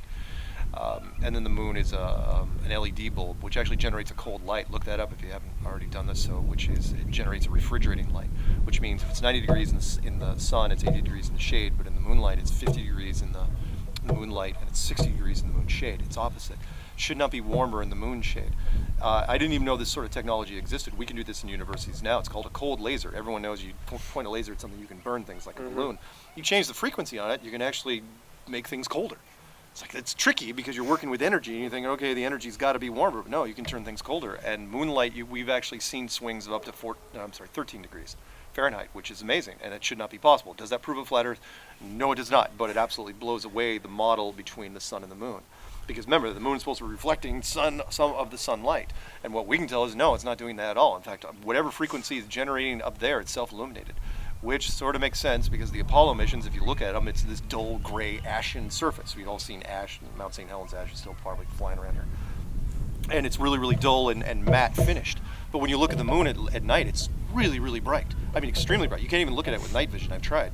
And then the moon is an LED bulb, which actually generates a cold light. Look that up if you haven't already done this. So, it generates a refrigerating light, which means if it's 90 degrees in the sun, it's 80 degrees in the shade. But in the moonlight, it's 50 degrees in the moonlight, and it's 60 degrees in the moon shade. It's opposite. Should not be warmer in the moon shade. I didn't even know this sort of technology existed. We can do this in universities now. It's called a cold laser. Everyone knows you point a laser at something, you can burn things like a balloon. You change the frequency on it, you can actually make things colder. It's tricky because you're working with energy and you're thinking, okay, the energy's got to be warmer. But no, you can turn things colder. And moonlight, we've actually seen swings of up to 13 degrees Fahrenheit, which is amazing, and it should not be possible. Does that prove a flat Earth? No, it does not. But it absolutely blows away the model between the sun and the moon. Because remember, the moon is supposed to be reflecting some of the sunlight. And what we can tell is, no, it's not doing that at all. In fact, whatever frequency is generating up there, it's self-illuminated. Which sort of makes sense because the Apollo missions, if you look at them, it's this dull, gray, ashen surface. We've all seen ash, and Mount St. Helens ash is still probably flying around here. And it's really, really dull and matte finished. But when you look at the moon at night, it's really, really bright. I mean, extremely bright. You can't even look at it with night vision. I've tried.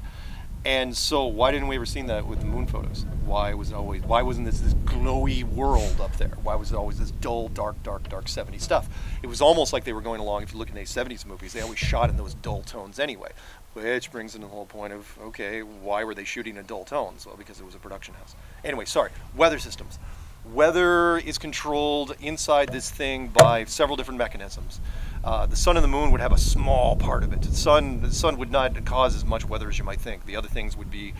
And so why didn't we ever see that with the moon photos? Why wasn't this glowy world up there? Why was it always this dull, dark 70s stuff? It was almost like they were going along, if you look at these 70s movies, they always shot in those dull tones anyway. Which brings in the whole point of, okay, why were they shooting in dull tones? Well, because it was a production house. Anyway, sorry, weather systems. Weather is controlled inside this thing by several different mechanisms. The sun and the moon would have a small part of it. The sun would not cause as much weather as you might think. The other things would be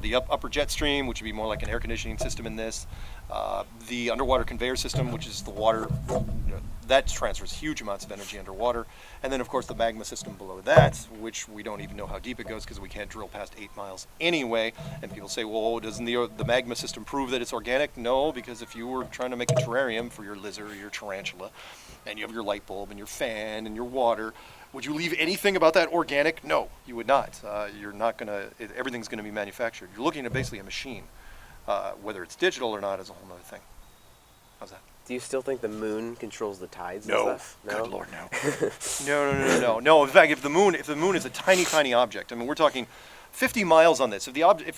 the upper jet stream, which would be more like an air conditioning system in this. The underwater conveyor system, which is the water, that transfers huge amounts of energy underwater. And then, of course, the magma system below that, which we don't even know how deep it goes because we can't drill past 8 miles anyway. And people say, well, doesn't the magma system prove that it's organic? No, because if you were trying to make a terrarium for your lizard or your tarantula, and you have your light bulb and your fan and your water, would you leave anything about that organic? No, you would not. You're not going to, everything's going to be manufactured. You're looking at basically a machine. Whether it's digital or not is a whole other thing. How's that? Do you still think the moon controls the tides and No. stuff? No. Good Lord, no. No. In fact, if the moon is a tiny object, I mean, we're talking 50 miles on this. If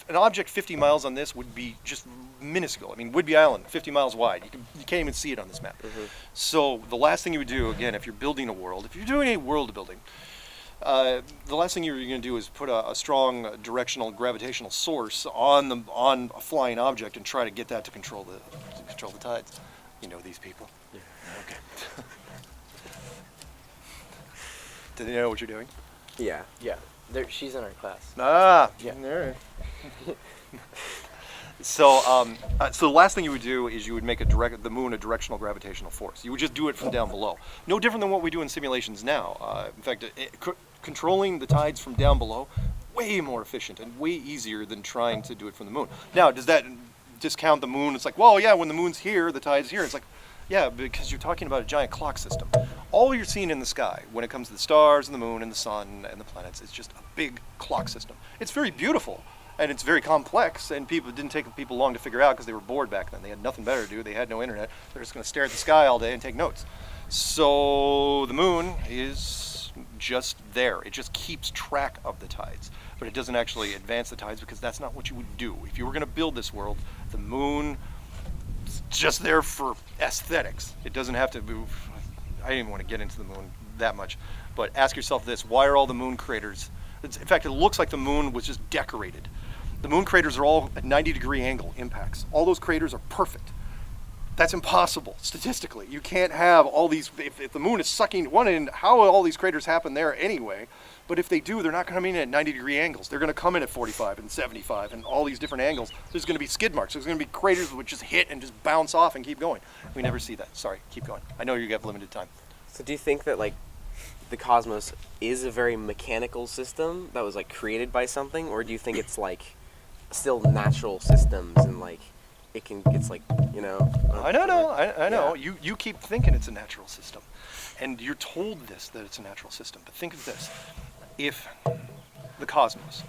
an object 50 miles on this would be just minuscule. I mean, Whidbey Island, 50 miles wide. You can't even see it on this map. Mm-hmm. So the last thing you would do, again, if you're building a world, if you're doing a world building, the last thing you're going to do is put a strong directional gravitational source on a flying object and try to get that to control the tides. You know these people. Yeah. Okay. Do they know what you're doing? Yeah. Yeah, she's in our class. Ah. Yeah. All right. So the last thing you would do is you would make the moon a directional gravitational force. You would just do it from down below. No different than what we do in simulations now. In fact, controlling the tides from down below, way more efficient and way easier than trying to do it from the moon. Now, does that discount the moon? It's like, well, yeah, when the moon's here, the tide's here. It's like, yeah, because you're talking about a giant clock system. All you're seeing in the sky when it comes to the stars and the moon and the sun and the planets is just a big clock system. It's very beautiful. And it's very complex, and it didn't take people long to figure out because they were bored back then. They had nothing better to do. They had no internet. They're just going to stare at the sky all day and take notes. So the moon is just there. It just keeps track of the tides, but it doesn't actually advance the tides because that's not what you would do. If you were going to build this world, the moon is just there for aesthetics. It doesn't have to move. I didn't even want to get into the moon that much, but ask yourself this: why are all the moon craters? In fact, it looks like the moon was just decorated. The moon craters are all at 90-degree angle impacts. All those craters are perfect. That's impossible statistically. You can't have all these, if the moon is sucking one in, how will all these craters happen there anyway? But if they do, they're not going to come in at 90-degree angles. They're going to come in at 45 and 75 and all these different angles. There's going to be skid marks. There's going to be craters that would just hit and just bounce off and keep going. We never see that. Sorry, keep going. I know you have limited time. So do you think that, like, the cosmos is a very mechanical system that was, like, created by something, or do you think it's, like, still natural systems and, like, it's like, you know? I know. Yeah. You keep thinking it's a natural system, and you're told that it's a natural system. But think of this: if the cosmos,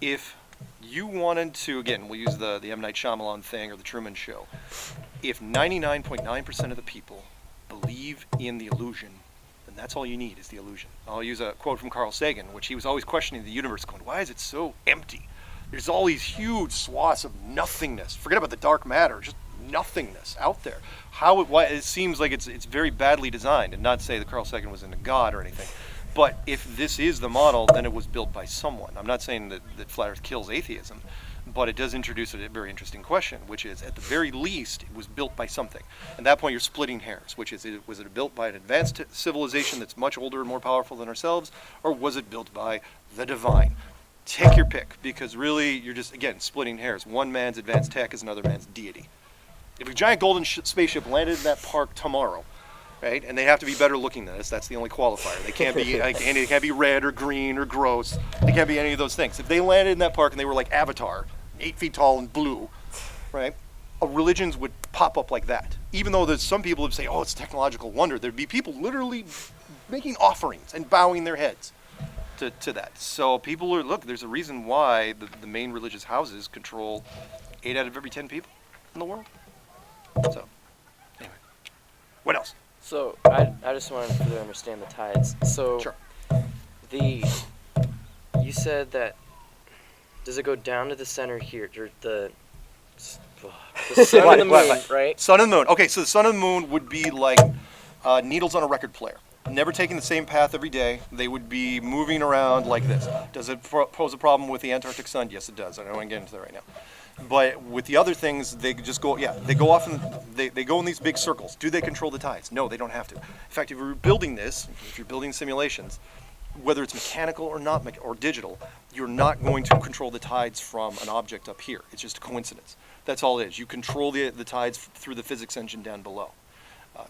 if you wanted to, again, we'll use the M. Night Shyamalan thing or the Truman Show. If 99.9% of the people believe in the illusion, then that's all you need is the illusion. I'll use a quote from Carl Sagan, which he was always questioning the universe, going, "Why is it so empty? There's all these huge swaths of nothingness. Forget about the dark matter, just nothingness out there. Why it seems like it's very badly designed." And not to say that Carl Sagan was into God or anything, but if this is the model, then it was built by someone. I'm not saying that Flat Earth kills atheism, but it does introduce a very interesting question, which is, at the very least, it was built by something. At that point, you're splitting hairs, which is, was it built by an advanced civilization that's much older and more powerful than ourselves, or was it built by the divine? Take your pick, because really, you're just, again, splitting hairs. One man's advanced tech is another man's deity. If a giant golden spaceship landed in that park tomorrow, right, and they have to be better looking than us, that's the only qualifier. They can't be they can't be red or green or gross. They can't be any of those things. If they landed in that park and they were like Avatar, 8 feet tall and blue, right, religions would pop up like that. Even though there's some people would say, oh, it's technological wonder, there'd be people literally making offerings and bowing their heads to that. So people are, look, there's a reason why the main religious houses control 8 out of every 10 people in the world. So, anyway, what else? So I just wanted to further understand the tides. So Sure. you said that does it go down to the center here, or the sun and the moon, right? Sun and the moon. Okay, so the sun and the moon would be like needles on a record player. Never taking the same path every day. They would be moving around like this. Does it pose a problem with the Antarctic sun? Yes, it does. I don't want to get into that right now. But with the other things, they just go, they go off and they go in these big circles. Do they control the tides? No, they don't have to. In fact, if you're building this, if you're building simulations, whether it's mechanical or not, or digital, you're not going to control the tides from an object up here. It's just a coincidence. That's all it is. You control the tides through the physics engine down below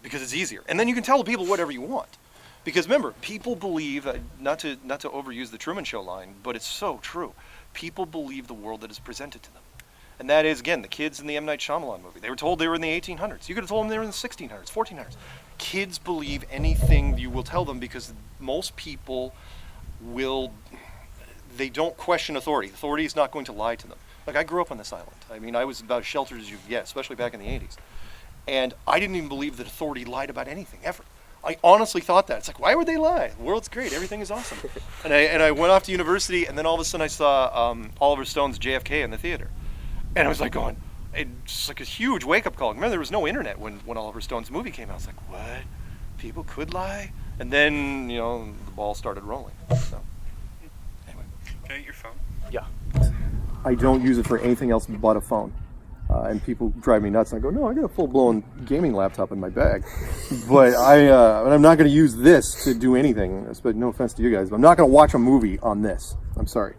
because it's easier. And then you can tell the people whatever you want. Because remember, people believe, not to overuse the Truman Show line, but it's so true. People believe the world that is presented to them. And that is, again, the kids in the M. Night Shyamalan movie. They were told they were in the 1800s. You could have told them they were in the 1600s, 1400s. Kids believe anything you will tell them because most people they don't question authority. Authority is not going to lie to them. Like, I grew up on this island. I mean, I was about as sheltered as you could get, especially back in the 80s. And I didn't even believe that authority lied about anything, ever. I honestly thought that. It's like, why would they lie? The world's great. Everything is awesome. And I went off to university, and then all of a sudden I saw Oliver Stone's JFK in the theater. And I was like going, it's like a huge wake-up call. Remember, there was no internet when Oliver Stone's movie came out. I was like, what? People could lie? And then, the ball started rolling. So, anyway. Can I get your phone? Yeah. I don't use it for anything else but a phone. And people drive me nuts. And I go, no, I got a full-blown gaming laptop in my bag. But I'm not going to use this to do anything. But no offense to you guys, but I'm not going to watch a movie on this. I'm sorry.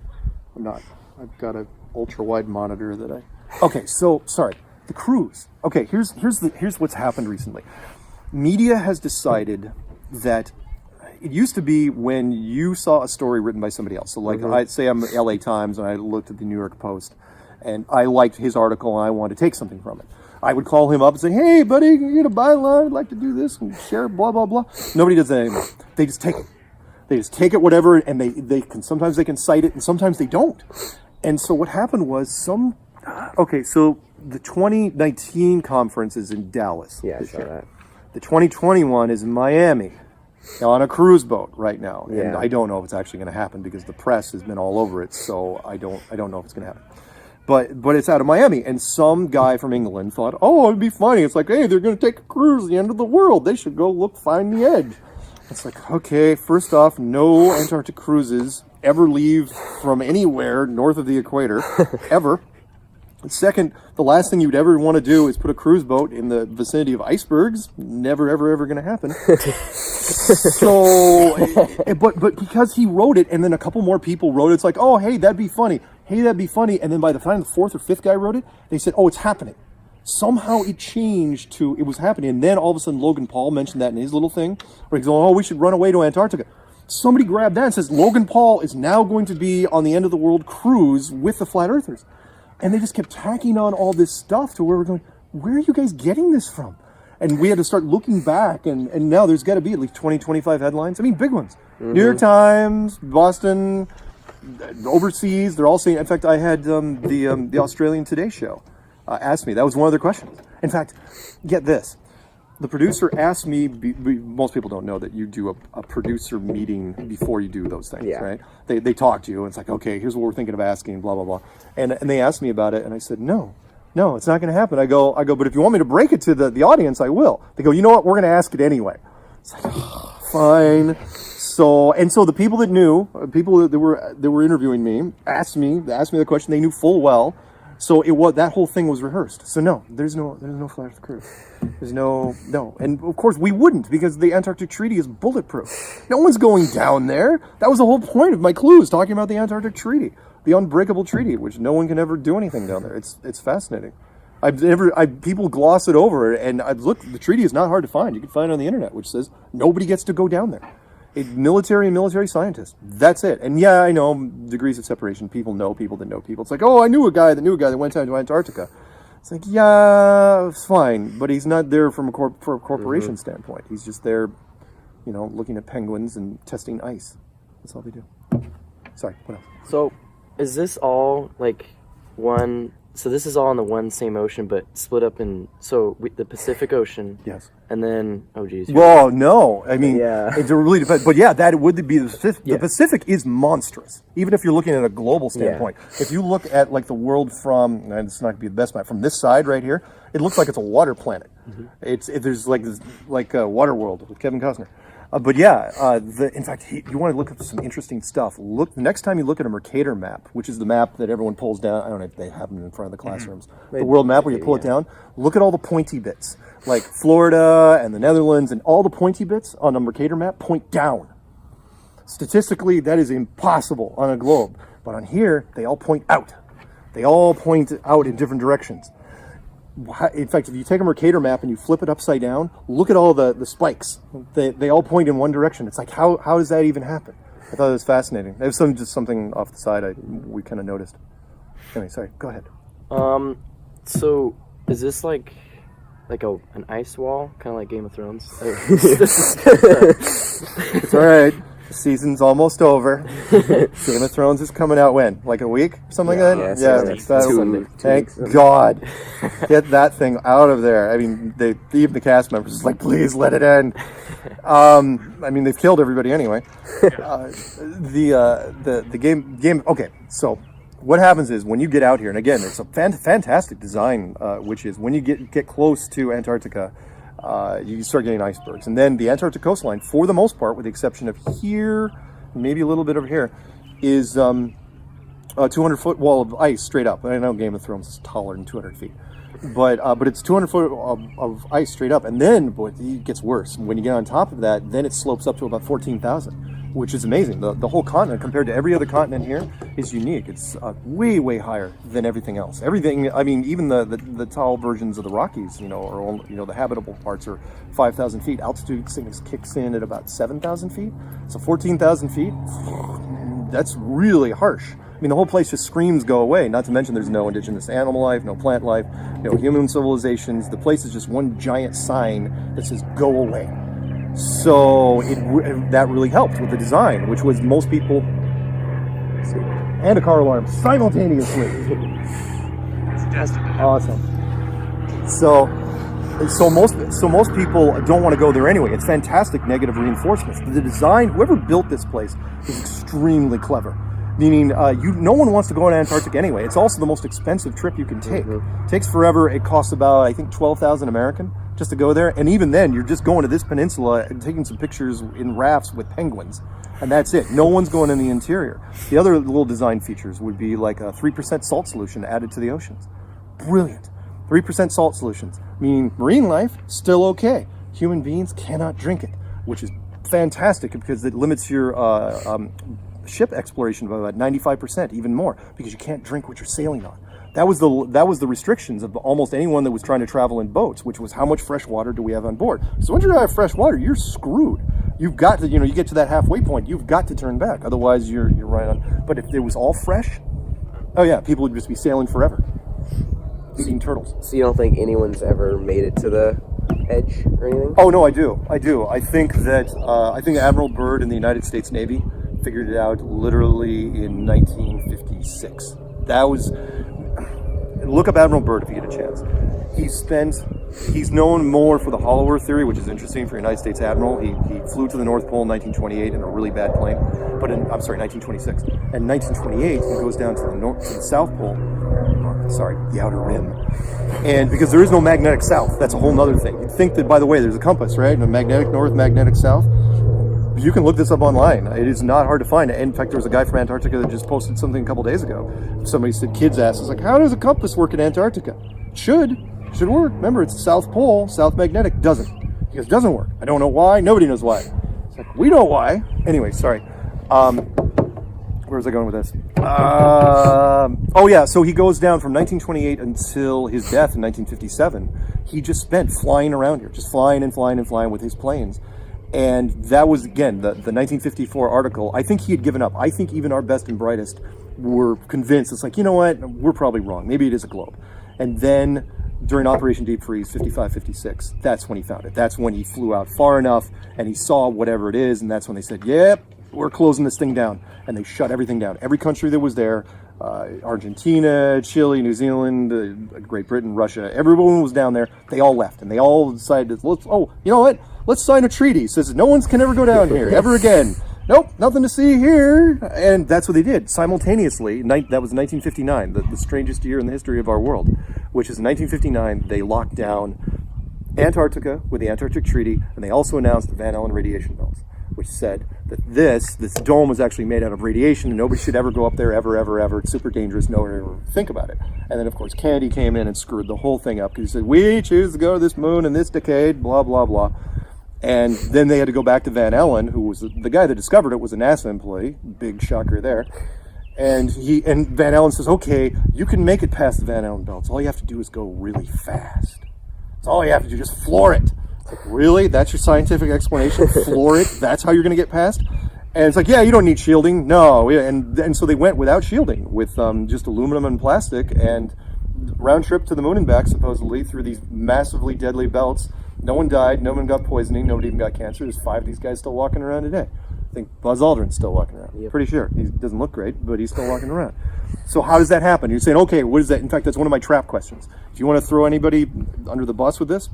I'm not. I've got an ultra-wide monitor that I... Okay, so, sorry. The cruise. Okay, here's what's happened recently. Media has decided that it used to be when you saw a story written by somebody else. So, like, I'd say I'm LA Times, and I looked at the New York Post, and I liked his article, and I wanted to take something from it. I would call him up and say, hey, buddy, you get a byline? I'd like to do this and share it, blah, blah, blah. Nobody does that anymore. They just take it. They just take it, whatever, and they can, sometimes they can cite it, and sometimes they don't. And so what happened was so the 2019 conference is in Dallas. Yeah, I saw that. The 2021 is in Miami on a cruise boat right now. And Yeah. I don't know if it's actually going to happen because the press has been all over it. So I don't know if it's going to happen. But it's out of Miami. And some guy from England thought, oh, it'd be funny. It's like, hey, they're going to take a cruise to the end of the world. They should go find the edge. It's like, okay, first off, no Antarctic cruises ever leave from anywhere north of the equator, ever. And second, the last thing you'd ever want to do is put a cruise boat in the vicinity of icebergs. Never, ever, ever going to happen. So, but because he wrote it, and then a couple more people wrote it, it's like, oh, hey, that'd be funny. Hey, that'd be funny. And then by the time the fourth or fifth guy wrote it, they said, oh, it's happening. Somehow it changed to it was happening. And then all of a sudden Logan Paul mentioned that in his little thing, where he's going, oh, we should run away to Antarctica. Somebody grabbed that and says, Logan Paul is now going to be on the end of the world cruise with the flat earthers. And they just kept tacking on all this stuff to where we're going, where are you guys getting this from? And we had to start looking back, and now there's got to be at least 20, 25 headlines. I mean, big ones. Mm-hmm. New York Times, Boston, overseas, they're all saying, in fact, I had the Australian Today show ask me, that was one of their questions. In fact, get this. The producer asked me, most people don't know that you do a producer meeting before you do those things, right? They talk to you, and it's like, okay, here's what we're thinking of asking, blah, blah, blah. And they asked me about it, and I said, no, it's not going to happen. I go, but if you want me to break it to the audience, I will. They go, you know what, we're going to ask it anyway. It's like, fine. So the people that knew, people that were interviewing me, asked me the question they knew full well. So that whole thing was rehearsed. So no, there's no flat earth cruise. There's no, and of course we wouldn't because the Antarctic Treaty is bulletproof. No one's going down there. That was the whole point of my clues, talking about the Antarctic Treaty, the unbreakable treaty, which no one can ever do anything down there. It's fascinating. People gloss it over, and look, the treaty is not hard to find. You can find it on the internet, which says nobody gets to go down there. Military scientists. That's it. And yeah, I know degrees of separation. People know people that know people. It's like, oh, I knew a guy that went down to Antarctica. It's like, yeah, it's fine, but he's not there for a corporation standpoint. He's just there, looking at penguins and testing ice. That's all they do. Sorry, what else? So, is this all like one So this is all in the one same ocean, but split up in the Pacific Ocean. Yes. And then geez. Well, no. I mean, Yeah. it really depends. But yeah, that would be the Pacific. Yeah. The Pacific is monstrous, even if you're looking at a global standpoint. If you look at like the world from, and it's not going to be the best map, from this side right here, it looks like it's a water planet. There's like this, like Water World with Kevin Costner. But yeah, in fact, you want to look at some interesting stuff. Look, the next time you look at a Mercator map, which is the map that everyone pulls down. I don't know if they have them in front of the classrooms. The world map where you pull it down. Look at all the pointy bits, like Florida and the Netherlands, and all the pointy bits on a Mercator map point down. Statistically, that is impossible on a globe. But on here, they all point out. They all point out in different directions. In fact, if you take a Mercator map and you flip it upside down, look at all the spikes. They all point in one direction. It's like, how does that even happen? I thought it was fascinating. It was just something off the side we kind of noticed. Anyway, sorry, go ahead. So is this like an ice wall, kind of like Game of Thrones? It's all right. The season's almost over. Game of Thrones is coming out when? Like a week? Something like that? Thank God. Get that thing out of there. I mean, even the cast members is like, please let it end. I mean, they've killed everybody anyway. The game. Okay, so what happens is when you get out here, and again, it's a fantastic design, which is when you get close to Antarctica. You start getting icebergs. And then the Antarctic coastline, for the most part, with the exception of here, maybe a little bit over here, is a 200-foot wall of ice straight up. I know Game of Thrones is taller than 200 feet. But it's 200 foot of ice straight up. And then, boy, it gets worse. When you get on top of that, then it slopes up to about 14,000. Which is amazing. The whole continent, compared to every other continent here, is unique. It's way, way higher than everything else. Everything, I mean, even the tall versions of the Rockies, or the habitable parts are 5,000 feet. Altitude kicks in at about 7,000 feet. So 14,000 feet, that's really harsh. I mean, the whole place just screams go away. Not to mention there's no indigenous animal life, no plant life, no human civilizations. The place is just one giant sign that says go away. So that really helped with the design, which was most people, and a car alarm simultaneously. Awesome. So most people don't want to go there anyway. It's fantastic negative reinforcements. The design, whoever built this place, is extremely clever. Meaning, no one wants to go to Antarctica anyway. It's also the most expensive trip you can take. It takes forever. It costs about, I think, 12,000 American just to go there. And even then, you're just going to this peninsula and taking some pictures in rafts with penguins. And that's it. No one's going in the interior. The other little design features would be like a 3% salt solution added to the oceans. Brilliant. 3% salt solutions. Meaning marine life, still okay. Human beings cannot drink it, which is fantastic because it limits your ship exploration by about 95%, even more, because you can't drink what you're sailing on. That was the restrictions of almost anyone that was trying to travel in boats, which was how much fresh water do we have on board. So once you have fresh water, you're screwed. You've got to, you get to that halfway point, you've got to turn back. Otherwise, you're right on. But if it was all fresh, oh yeah, people would just be sailing forever, eating turtles. So you don't think anyone's ever made it to the edge or anything? Oh no, I do. I think that Admiral Byrd in the United States Navy figured it out literally in 1956. Look up Admiral Byrd if you get a chance. He's known more for the Hollow Earth theory, which is interesting for a United States Admiral. He flew to the North Pole in 1928 in a really bad plane, 1926. In 1928, he goes down to the South Pole, the outer rim. And because there is no magnetic south, that's a whole other thing. You'd think that, by the way, there's a compass, right? A magnetic north, magnetic south. You can look this up online. It is not hard to find. In fact, there was a guy from Antarctica that just posted something a couple days ago. Somebody said, kids asked, it's like, how does a compass work in Antarctica? It should work. Remember, it's the South Pole, South magnetic, doesn't. He goes, doesn't work. I don't know why. Nobody knows why. It's like, we know why. Anyway, sorry. Where was I going with this? So he goes down from 1928 until his death in 1957. He just spent flying around here, just flying and flying and flying with his planes. And that was, again, the 1954 article. I think he had given up. I think even our best and brightest were convinced. It's like, you know what? We're probably wrong. Maybe it is a globe. And then during Operation Deep Freeze, 55, 56, that's when he found it. That's when he flew out far enough and he saw whatever it is. And that's when they said, yep, we're closing this thing down. And they shut everything down. Every country that was there, Argentina, Chile, New Zealand, Great Britain, Russia. Everyone was down there. They all left, and they all decided, you know what? Let's sign a treaty. It says no one can ever go down here ever again. Nope, nothing to see here. And that's what they did simultaneously. That was 1959, the strangest year in the history of our world, which is 1959. They locked down Antarctica with the Antarctic Treaty, and they also announced the Van Allen radiation belts, which said that this dome was actually made out of radiation, and nobody should ever go up there ever. It's super dangerous. No one ever think about it. And then, of course, Kennedy came in and screwed the whole thing up because he said, we choose to go to this moon in this decade, blah, blah, blah. And then they had to go back to Van Allen, who was the guy that discovered it was a NASA employee. Big shocker there. And Van Allen says, okay, you can make it past the Van Allen belts. All you have to do is go really fast. That's all you have to do, just floor it. It's like, really? That's your scientific explanation? Floor it? That's how you're going to get past? And it's like, yeah, you don't need shielding. No. And so they went without shielding, with just aluminum and plastic, and round trip to the moon and back, supposedly, through these massively deadly belts. No one died. No one got poisoning. Nobody even got cancer. There's 5 of these guys still walking around today. I think Buzz Aldrin's still walking around. Yep. Pretty sure. He doesn't look great, but he's still walking around. So how does that happen? You're saying, okay, what is that? In fact, that's one of my trap questions. If you want to throw anybody under the bus with this,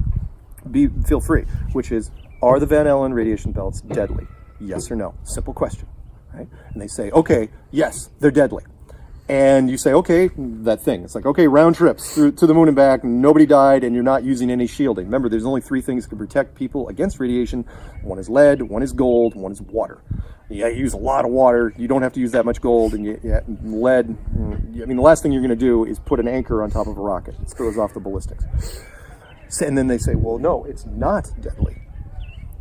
feel free. Which is, are the Van Allen radiation belts deadly? Yes or no? Simple question. Right? And they say, okay, yes, they're deadly. And you say, okay, that thing. It's like, okay, round trips to the moon and back, nobody died, and you're not using any shielding. Remember, there's only 3 things that can protect people against radiation. One is lead, one is gold, one is water. You use a lot of water. You don't have to use that much gold. And lead, I mean, the last thing you're going to do is put an anchor on top of a rocket. It throws off the ballistics. And then they say, well, no, it's not deadly.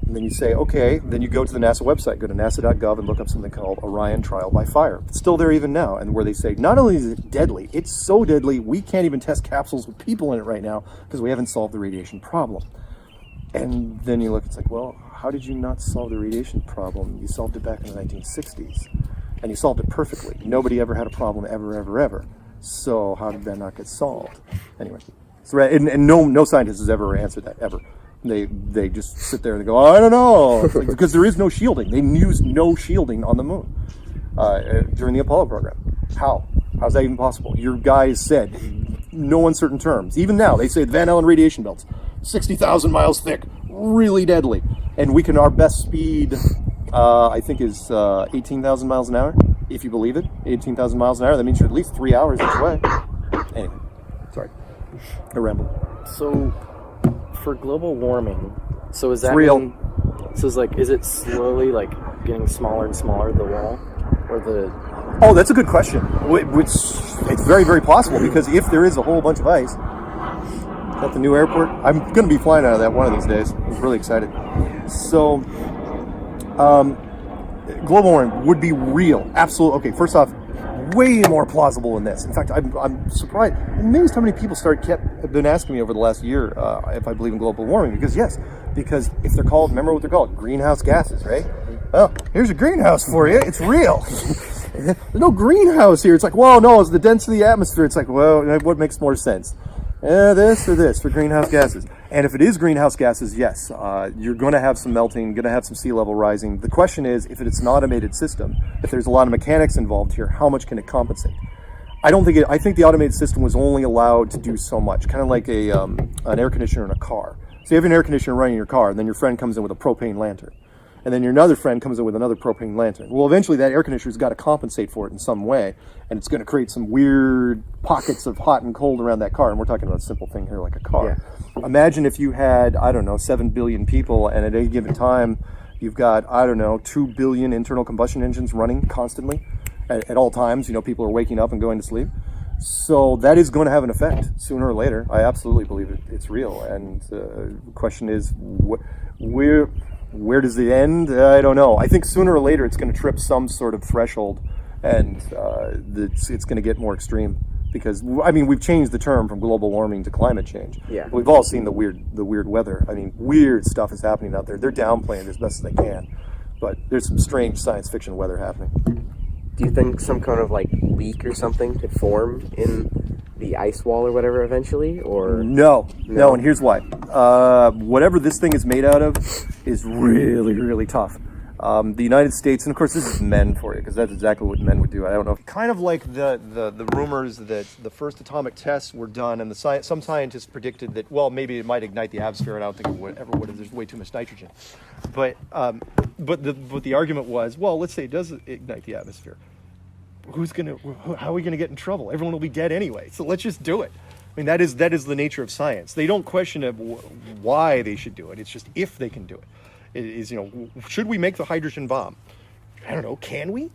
And then you say, okay, then you go to the NASA website, go to nasa.gov and look up something called Orion Trial by Fire. It's still there even now, and where they say, not only is it deadly, it's so deadly, we can't even test capsules with people in it right now because we haven't solved the radiation problem. And then you look, it's like, well, how did you not solve the radiation problem? You solved it back in the 1960s, and you solved it perfectly. Nobody ever had a problem ever. So how did that not get solved? Anyway, so, and no scientist has ever answered that, ever. They just sit there and they go, I don't know, because there is no shielding. They used no shielding on the moon during the Apollo program. How's that even possible? Your guys said, no uncertain terms. Even now, they say the Van Allen radiation belts, 60,000 miles thick, really deadly. And our best speed, I think, is 18,000 miles an hour, if you believe it. 18,000 miles an hour, that means you're at least 3 hours each way. Anyway, sorry, I rambled. So, for global warming, so is that it's real? Is it slowly getting smaller and smaller, the wall, or the? Oh, that's a good question. It's very, very possible, because if there is a whole bunch of ice at the new airport, I'm going to be flying out of that one of these days. I'm really excited. So, global warming would be real. Absolutely. Okay, first off, way more plausible than this. In fact, I'm surprised. I'm amazed how many people have been asking me over the last year if I believe in global warming. Because if they're called, remember what they're called, greenhouse gases, right? Well, here's a greenhouse for you. It's real. There's no greenhouse here. It's like, well, no, it's the density of the atmosphere. It's like, well, what makes more sense? This or this for greenhouse gases. And if it is greenhouse gases, yes, you're going to have some melting, going to have some sea level rising. The question is, if it's an automated system, if there's a lot of mechanics involved here, how much can it compensate? I think the automated system was only allowed to do so much, kind of like an air conditioner in a car. So you have an air conditioner running in your car, and then your friend comes in with a propane lantern. And then your other friend comes in with another propane lantern. Well, eventually that air conditioner's got to compensate for it in some way, and it's going to create some weird pockets of hot and cold around that car. And we're talking about a simple thing here like a car. Yeah. Imagine if you had, 7 billion people, and at any given time you've got, 2 billion internal combustion engines running constantly at all times. People are waking up and going to sleep. So that is going to have an effect sooner or later. I absolutely believe it's real. And the question is, where does it end? I don't know. I think sooner or later it's going to trip some sort of threshold, and it's going to get more extreme. Because we've changed the term from global warming to climate change. Yeah. We've all seen the weird weather. Weird stuff is happening out there. They're downplaying it as best as they can, but there's some strange science fiction weather happening. Do you think some kind of leak or something could form in the ice wall or whatever eventually, or no, and here's why. Whatever this thing is made out of is really, really tough. The United States, and of course this is men for you, because that's exactly what men would do. I don't know. If, kind of like the rumors that the first atomic tests were done, and some scientists predicted that, well, maybe it might ignite the atmosphere, and I don't think it ever would. There's way too much nitrogen. But the argument was, well, let's say it does ignite the atmosphere. How are we gonna get in trouble? Everyone will be dead anyway. So let's just do it. I mean, that is the nature of science. They don't question why they should do it. It's just if they can do it. It is, should we make the hydrogen bomb? I don't know. Can we?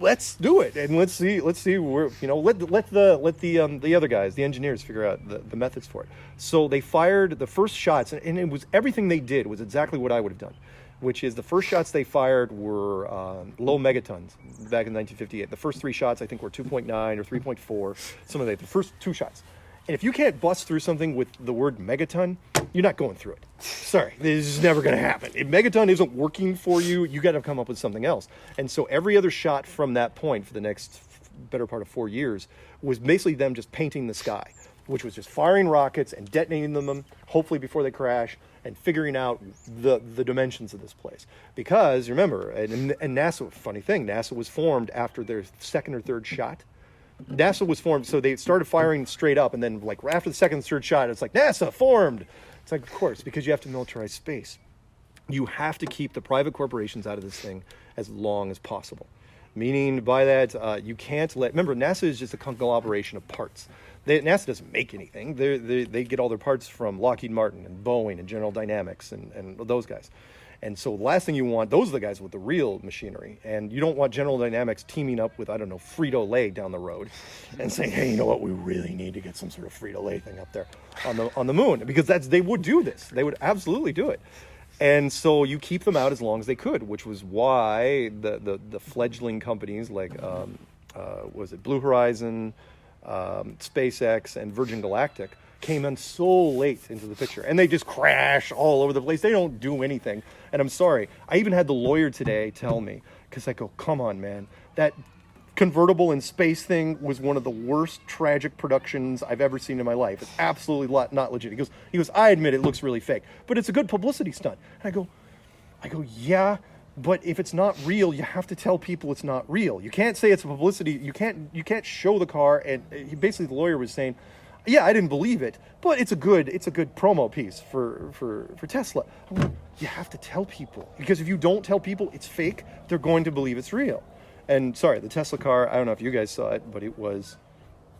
Let's do it, and let's see where, let the other guys, the engineers, figure out the methods for it. So they fired the first shots, and it was everything they did was exactly what I would have done, which is the first shots they fired were low megatons back in 1958. The first 3 shots I think were 2.9 or 3.4, something like that. The first 2 shots. And if you can't bust through something with the word megaton, you're not going through it. Sorry, this is never going to happen. If megaton isn't working for you, you got to come up with something else. And so every other shot from that point for the next better part of 4 years was basically them just painting the sky, which was just firing rockets and detonating them, hopefully before they crash, and figuring out the dimensions of this place. Because remember, and NASA, funny thing, NASA was formed after their second or third shot. NASA was formed, so they started firing straight up, and then like after the second and third shot, it's like, NASA formed. It's like, of course, because you have to militarize space. You have to keep the private corporations out of this thing as long as possible. Meaning by that, you can't remember, NASA is just a conglomeration of parts. NASA doesn't make anything. They get all their parts from Lockheed Martin and Boeing and General Dynamics and those guys. And so the last thing you want, those are the guys with the real machinery. And you don't want General Dynamics teaming up with, I don't know, Frito-Lay down the road and saying, hey, you know what, we really need to get some sort of Frito-Lay thing up there on the moon. Because they would do this. They would absolutely do it. And so you keep them out as long as they could, which was why the fledgling companies like, was it Blue Horizon, SpaceX, and Virgin Galactic came in so late into the picture, and they just crash all over the place. They don't do anything. And I'm sorry, I even had the lawyer today tell me, because I go, come on, man, that convertible in space thing was one of the worst tragic productions I've ever seen in my life. It's absolutely not legit. He goes, I admit it looks really fake, but it's a good publicity stunt. And I go, yeah, but if it's not real, you have to tell people it's not real. You can't say it's a publicity. You can't show the car. And basically, the lawyer was saying, yeah, I didn't believe it, but it's a good promo piece for Tesla. I'm like, you have to tell people, because if you don't tell people it's fake, they're going to believe it's real. And sorry, the Tesla car, I don't know if you guys saw it, but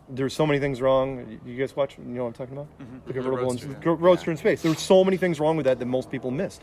there's so many things wrong. You guys watch, you know what I'm talking about? Mm-hmm. The convertible Roadster in space. There were so many things wrong with that most people missed.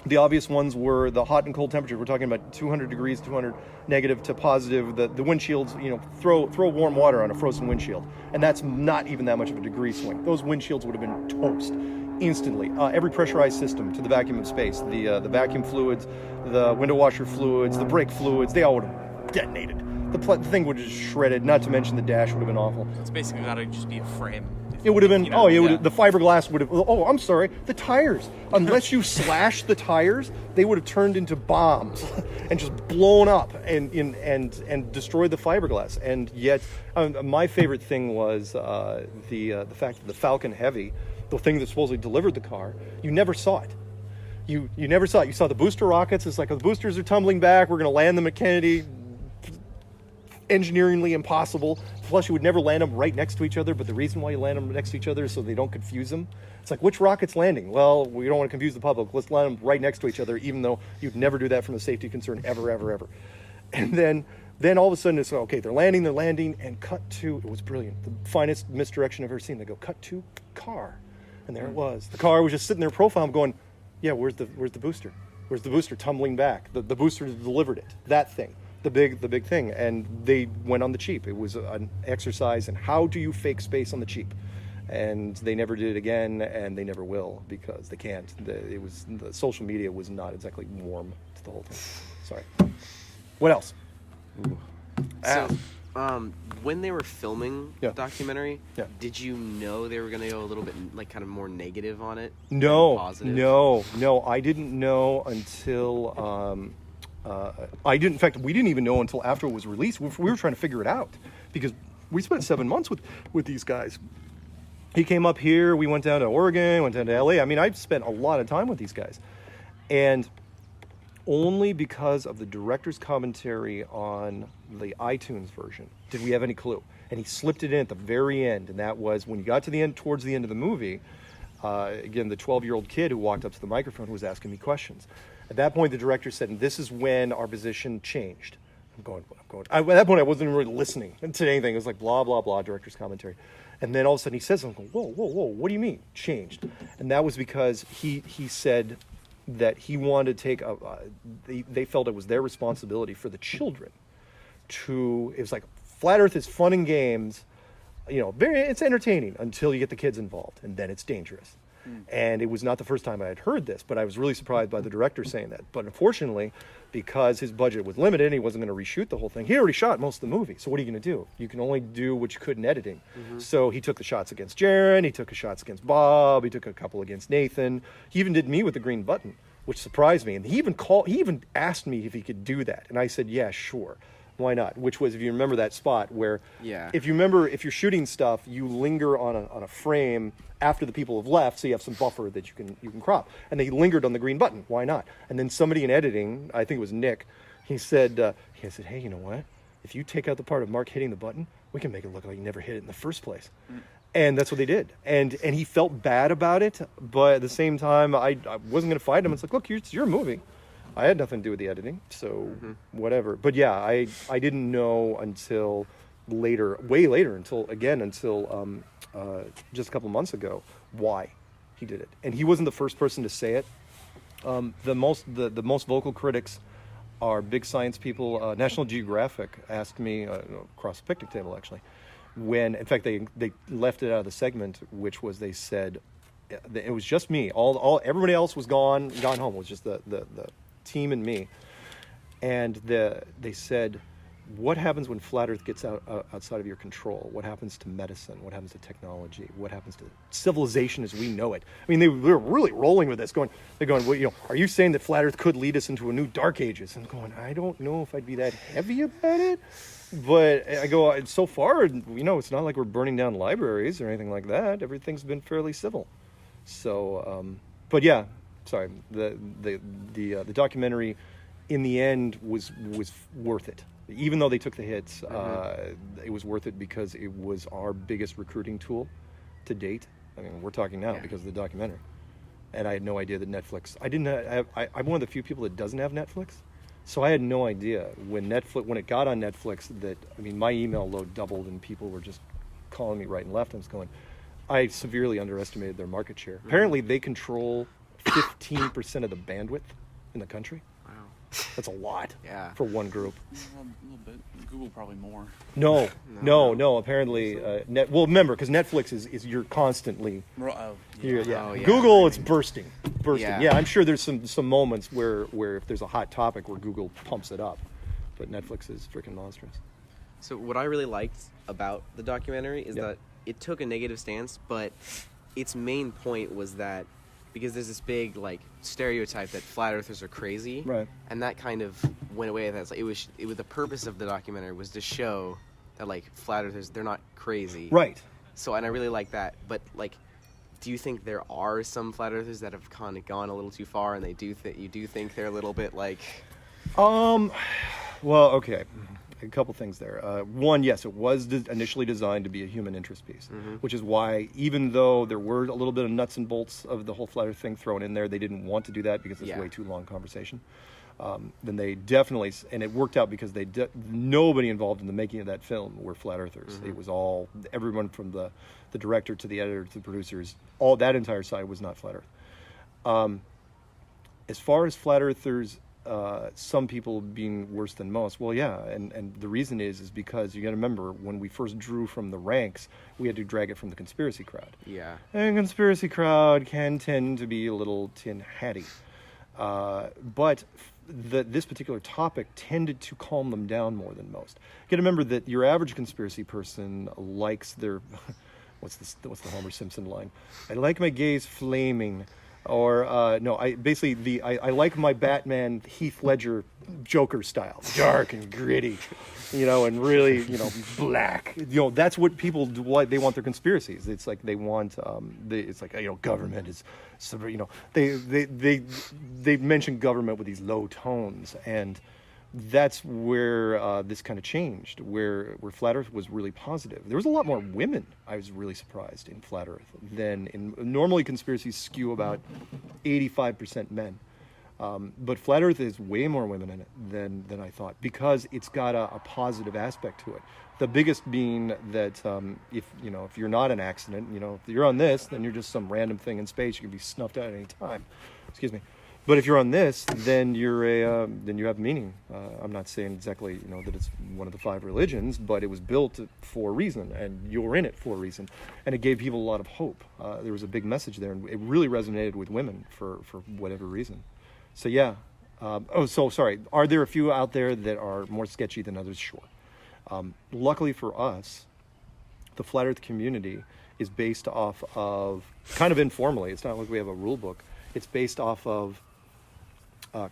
The obvious ones were the hot and cold temperature. We're talking about 200 degrees, 200 negative to positive. The windshields, throw warm water on a frozen windshield, and that's not even that much of a degree swing. Those windshields would have been toast instantly. Every pressurized system to the vacuum of space, the vacuum fluids, the window washer fluids, the brake fluids, they all would have detonated. The thing would have just shredded, not to mention the dash would have been awful. It's basically got to just be a frame. It would have been, the fiberglass would have, I'm sorry, the tires. Unless you slash the tires, they would have turned into bombs and just blown up and destroyed the fiberglass. And yet, my favorite thing was the fact that the Falcon Heavy, the thing that supposedly delivered the car, you never saw it. You never saw it. You saw the booster rockets. It's like, the boosters are tumbling back. We're going to land them at Kennedy. Engineeringly impossible. Plus, you would never land them right next to each other, but the reason why you land them next to each other is so they don't confuse them. It's like, which rocket's landing? Well, we don't want to confuse the public. Let's land them right next to each other, even though you'd never do that from a safety concern ever. And then all of a sudden it's, okay, they're landing, and cut to, it was brilliant. The finest misdirection I've ever seen. They go, cut to car. And there it was. The car was just sitting there profile going, yeah, where's the booster? Where's the booster tumbling back? The booster delivered it. That thing. The big thing, and they went on the cheap. It was an exercise in how do you fake space on the cheap, and they never did it again, and they never will, because they can't. The social media was not exactly warm to the whole thing. Sorry. What else? So, when they were filming the documentary, did you know they were going to go a little bit like kind of more negative on it? No, positive? No, I didn't know until. We didn't even know until after it was released. We were trying to figure it out, because we spent 7 months with these guys. He came up here, we went down to Oregon, went down to LA. I mean, I've spent a lot of time with these guys. And only because of the director's commentary on the iTunes version did we have any clue. And he slipped it in at the very end, and that was when you got to the end, towards the end of the movie, again, the 12-year-old kid who walked up to the microphone was asking me questions. At that point, the director said, and this is when our position changed. At that point, I wasn't really listening to anything. It was like blah, blah, blah, director's commentary. And then all of a sudden he says something, whoa, what do you mean, changed? And that was because he said that he wanted to take, they felt it was their responsibility for the children to, it was like, Flat Earth is fun and games, it's entertaining until you get the kids involved, and then it's dangerous. And it was not the first time I had heard this, but I was really surprised by the director saying that. But unfortunately, because his budget was limited and he wasn't going to reshoot the whole thing, he already shot most of the movie. So what are you going to do? You can only do what you could in editing. So he took the shots against Jaron, he took the shots against Bob, he took a couple against Nathan. He even did me with the green button, which surprised me. And he even asked me if he could do that. And I said, yeah, sure. Why not? Which was, if you remember that spot where, if you're shooting stuff, you linger on a frame after the people have left, so you have some buffer that you can crop. And they lingered on the green button. Why not? And then somebody in editing, I think it was Nick, he said, hey, you know what? If you take out the part of Mark hitting the button, we can make it look like he never hit it in the first place. And that's what they did. And he felt bad about it, but at the same time, I wasn't going to fight him. It's like, look, it's your movie. I had nothing to do with the editing, so whatever. But yeah, I didn't know until later, way later, until just a couple months ago, why he did it. And he wasn't the first person to say it. The most vocal critics are big science people. National Geographic asked me across the picnic table, actually, when in fact they left it out of the segment, which was they said it was just me. All everybody else was gone home. It was just the team and me, and they said, what happens when Flat Earth gets outside of your control? What happens to medicine? What happens to technology? What happens to civilization as we know it? I mean, they were really rolling with this, they're going, well, are you saying that Flat Earth could lead us into a new dark ages? And I'm going, I don't know if I'd be that heavy about it, but I go, so far, it's not like we're burning down libraries or anything like that. Everything's been fairly civil. So, but yeah. Sorry, the documentary, in the end, was worth it. Even though they took the hits, it was worth it because it was our biggest recruiting tool to date. I mean, we're talking now because of the documentary. And I had no idea that Netflix. I'm one of the few people that doesn't have Netflix, so I had no idea when it got on Netflix my email load doubled and people were just calling me right and left. I was going, I severely underestimated their market share. Apparently, they control 15% of the bandwidth in the country. Wow. That's a lot for one group. A little bit. Google probably more. No. Apparently, remember, because Netflix is you're constantly. Google, it's bursting. Yeah, I'm sure there's some moments where if there's a hot topic where Google pumps it up, but Netflix is freaking monstrous. So what I really liked about the documentary is that it took a negative stance, but its main point was that because there's this big stereotype that flat earthers are crazy, right? And that kind of went away. That's it was the purpose of the documentary was to show that flat earthers, they're not crazy, right? So, and I really like that. But do you think there are some flat earthers that have kind of gone a little too far, and you do think they're a little bit Well, okay. A couple things there. One, yes, it was initially designed to be a human interest piece, which is why, even though there were a little bit of nuts and bolts of the whole flat earth thing thrown in there, they didn't want to do that because it's way too long conversation. Then they definitely, and it worked out because nobody involved in the making of that film were flat earthers. It was everyone from the director to the editor to the producers, all that entire side was not flat earth. As far as flat earthers, some people being worse than most. Well, yeah, and the reason is because you got to remember when we first drew from the ranks, we had to drag it from the conspiracy crowd. Yeah, and conspiracy crowd can tend to be a little tin-hatty, but this particular topic tended to calm them down more than most. You got to remember that your average conspiracy person likes their what's the Homer Simpson line? I like my gays flaming. Or no, I like my Batman Heath Ledger Joker style, dark and gritty, and really, black. That's what people do. What they want their conspiracies. It's like they want, it's like government is, they mention government with these low tones, and that's where this kind of changed, where Flat Earth was really positive. There was a lot more women, I was really surprised, in Flat Earth than in... Normally conspiracies skew about 85% men. But Flat Earth is way more women in it than I thought, because it's got a positive aspect to it. The biggest being that if you're not an accident, if you're on this, then you're just some random thing in space. You can be snuffed out at any time. Excuse me. But if you're on this, then then you have meaning. I'm not saying exactly that it's one of the 5 religions, but it was built for a reason, and you're in it for a reason, and it gave people a lot of hope. There was a big message there, and it really resonated with women for whatever reason. So yeah. Sorry. Are there a few out there that are more sketchy than others? Sure. Luckily for us, the Flat Earth community is based off of, kind of informally, it's not like we have a rule book, it's based off of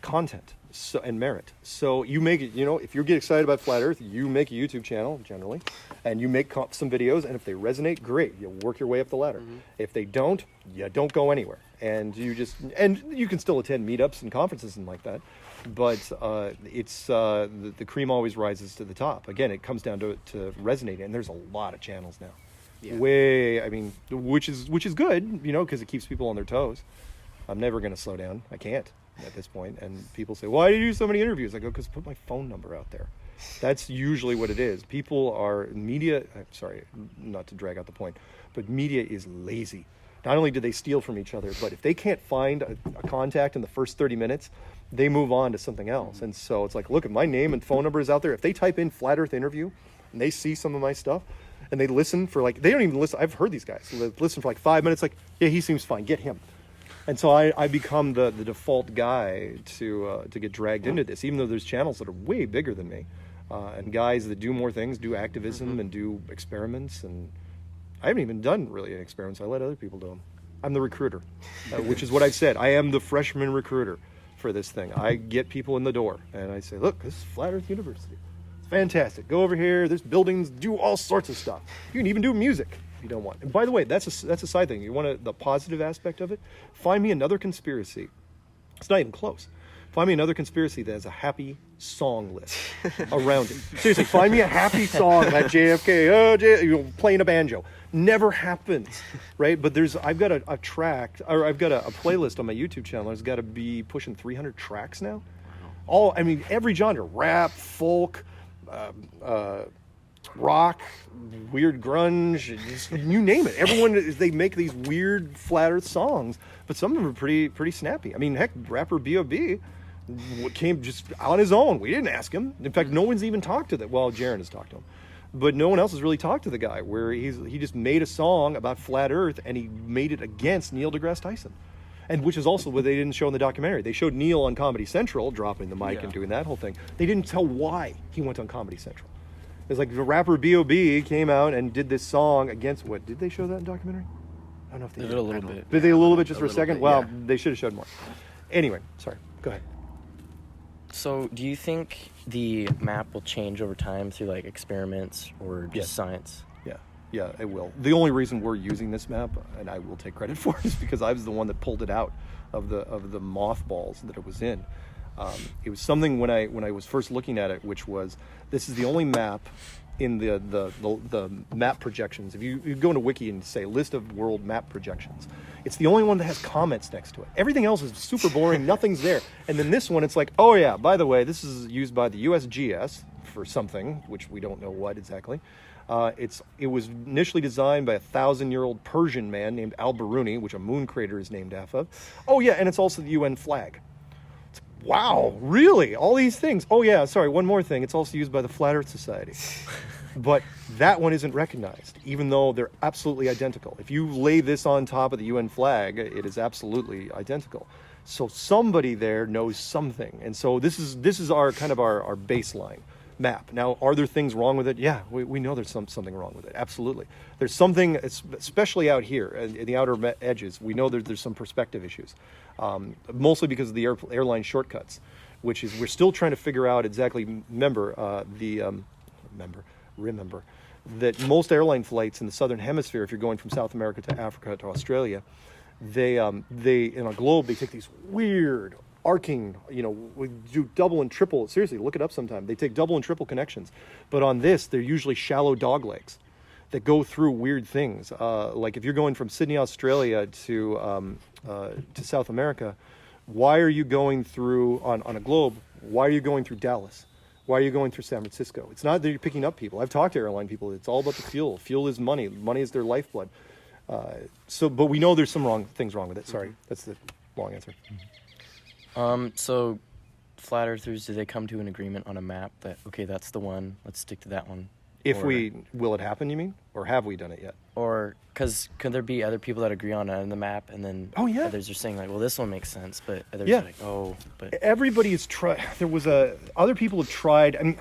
content and merit. So you make it, if you get excited about Flat Earth, you make a YouTube channel generally, and you make some videos, and if they resonate, great, you work your way up the ladder. Mm-hmm. If they don't, you don't go anywhere, and you can still attend meetups and conferences and like that, but it's the cream always rises to the top. Again, it comes down to resonating, and there's a lot of channels now. Yeah. Which is good, because it keeps people on their toes. I'm never going to slow down. I can't at this point. And people say, why do you do so many interviews? I go, because put my phone number out there. That's usually what it is. People are media. Sorry, not to drag out the point, but media is lazy. Not only do they steal from each other, but if they can't find a contact in the first 30 minutes, they move on to something else. And so it's like, look, if my name and phone number is out there, if they type in Flat Earth interview and they see some of my stuff and they listen for they don't even listen. I've heard these guys listen for 5 minutes. Like, yeah, he seems fine. Get him. And so I become the default guy to get dragged into this, even though there's channels that are way bigger than me, and guys that do more things, do activism and do experiments. And I haven't even done really any experiments. I let other people do them. I'm the recruiter, which is what I've said. I am the freshman recruiter for this thing. I get people in the door, and I say, look, this is Flat Earth University. It's fantastic. Go over here. There's buildings. Do all sorts of stuff. You can even do music. You don't want. And by the way, that's a side thing. You want the positive aspect of it? Find me another conspiracy. It's not even close. Find me another conspiracy that has a happy song list around it. Seriously, find me a happy song about JFK, playing a banjo. Never happens, right? But I've got a track, or I've got a playlist on my YouTube channel. It's got to be pushing 300 tracks now. Every genre: rap, folk, rock, weird grunge, just, you name it. They make these weird Flat Earth songs, but some of them are pretty snappy. Heck, rapper B.O.B. came just on his own. We didn't ask him. In fact, no one's even talked to that. Well, Jaron has talked to him, but no one else has really talked to the guy, where he just made a song about Flat Earth, and he made it against Neil deGrasse Tyson. And which is also what they didn't show in the documentary. They showed Neil on Comedy Central, dropping the mic and doing that whole thing. They didn't tell why he went on Comedy Central. It's like the rapper B.O.B. came out and did this song against what? Did they show that in the documentary? I don't know if they did. A little bit. Did they a little bit just for a second? Bit, well, they should have showed more. Anyway, sorry. Go ahead. So, do you think the map will change over time through experiments or just science? Yeah, it will. The only reason we're using this map, and I will take credit for it, is because I was the one that pulled it out of the mothballs that it was in. It was something when I was first looking at it, which was, this is the only map in the map projections. If you go into Wiki and say list of world map projections, it's the only one that has comments next to it. Everything else is super boring. Nothing's there. And then this one, it's like, oh yeah, by the way, this is used by the USGS for something, which we don't know what exactly. It was initially designed by a 1,000-year-old Persian man named Al-Biruni, which a moon crater is named after. Oh yeah, and it's also the UN flag. Wow, really? All these things? Oh yeah, sorry, one more thing. It's also used by the Flat Earth Society. But that one isn't recognized, even though they're absolutely identical. If you lay this on top of the UN flag, it is absolutely identical. So somebody there knows something. And so this is our kind of our baseline. map. Now, are there things wrong with it? Yeah, we know there's something wrong with it. Absolutely. There's something, especially out here in the outer edges, we know there's some perspective issues, mostly because of the airline shortcuts, which is we're still trying to figure out exactly, remember that most airline flights in the southern hemisphere, if you're going from South America to Africa to Australia, they in a globe, they take these weird arcing, we do double and triple. Seriously, look it up sometime. They take double and triple connections. But on this, they're usually shallow dog legs that go through weird things. Like if you're going from Sydney, Australia to South America, why are you going through, on a globe, why are you going through Dallas? Why are you going through San Francisco? It's not that you're picking up people. I've talked to airline people. It's all about the fuel. Fuel is money. Money is their lifeblood. But we know there's some things wrong with it. Sorry, that's the long answer. So flat earthers, do they come to an agreement on a map that, okay, that's the one, let's stick to that one? Will it happen, you mean? Or have we done it yet? Or, because could there be other people that agree on it on the map, and then others are saying, like, well, this one makes sense, but others are like, oh, but... Everybody has tried, other people have tried, I mean,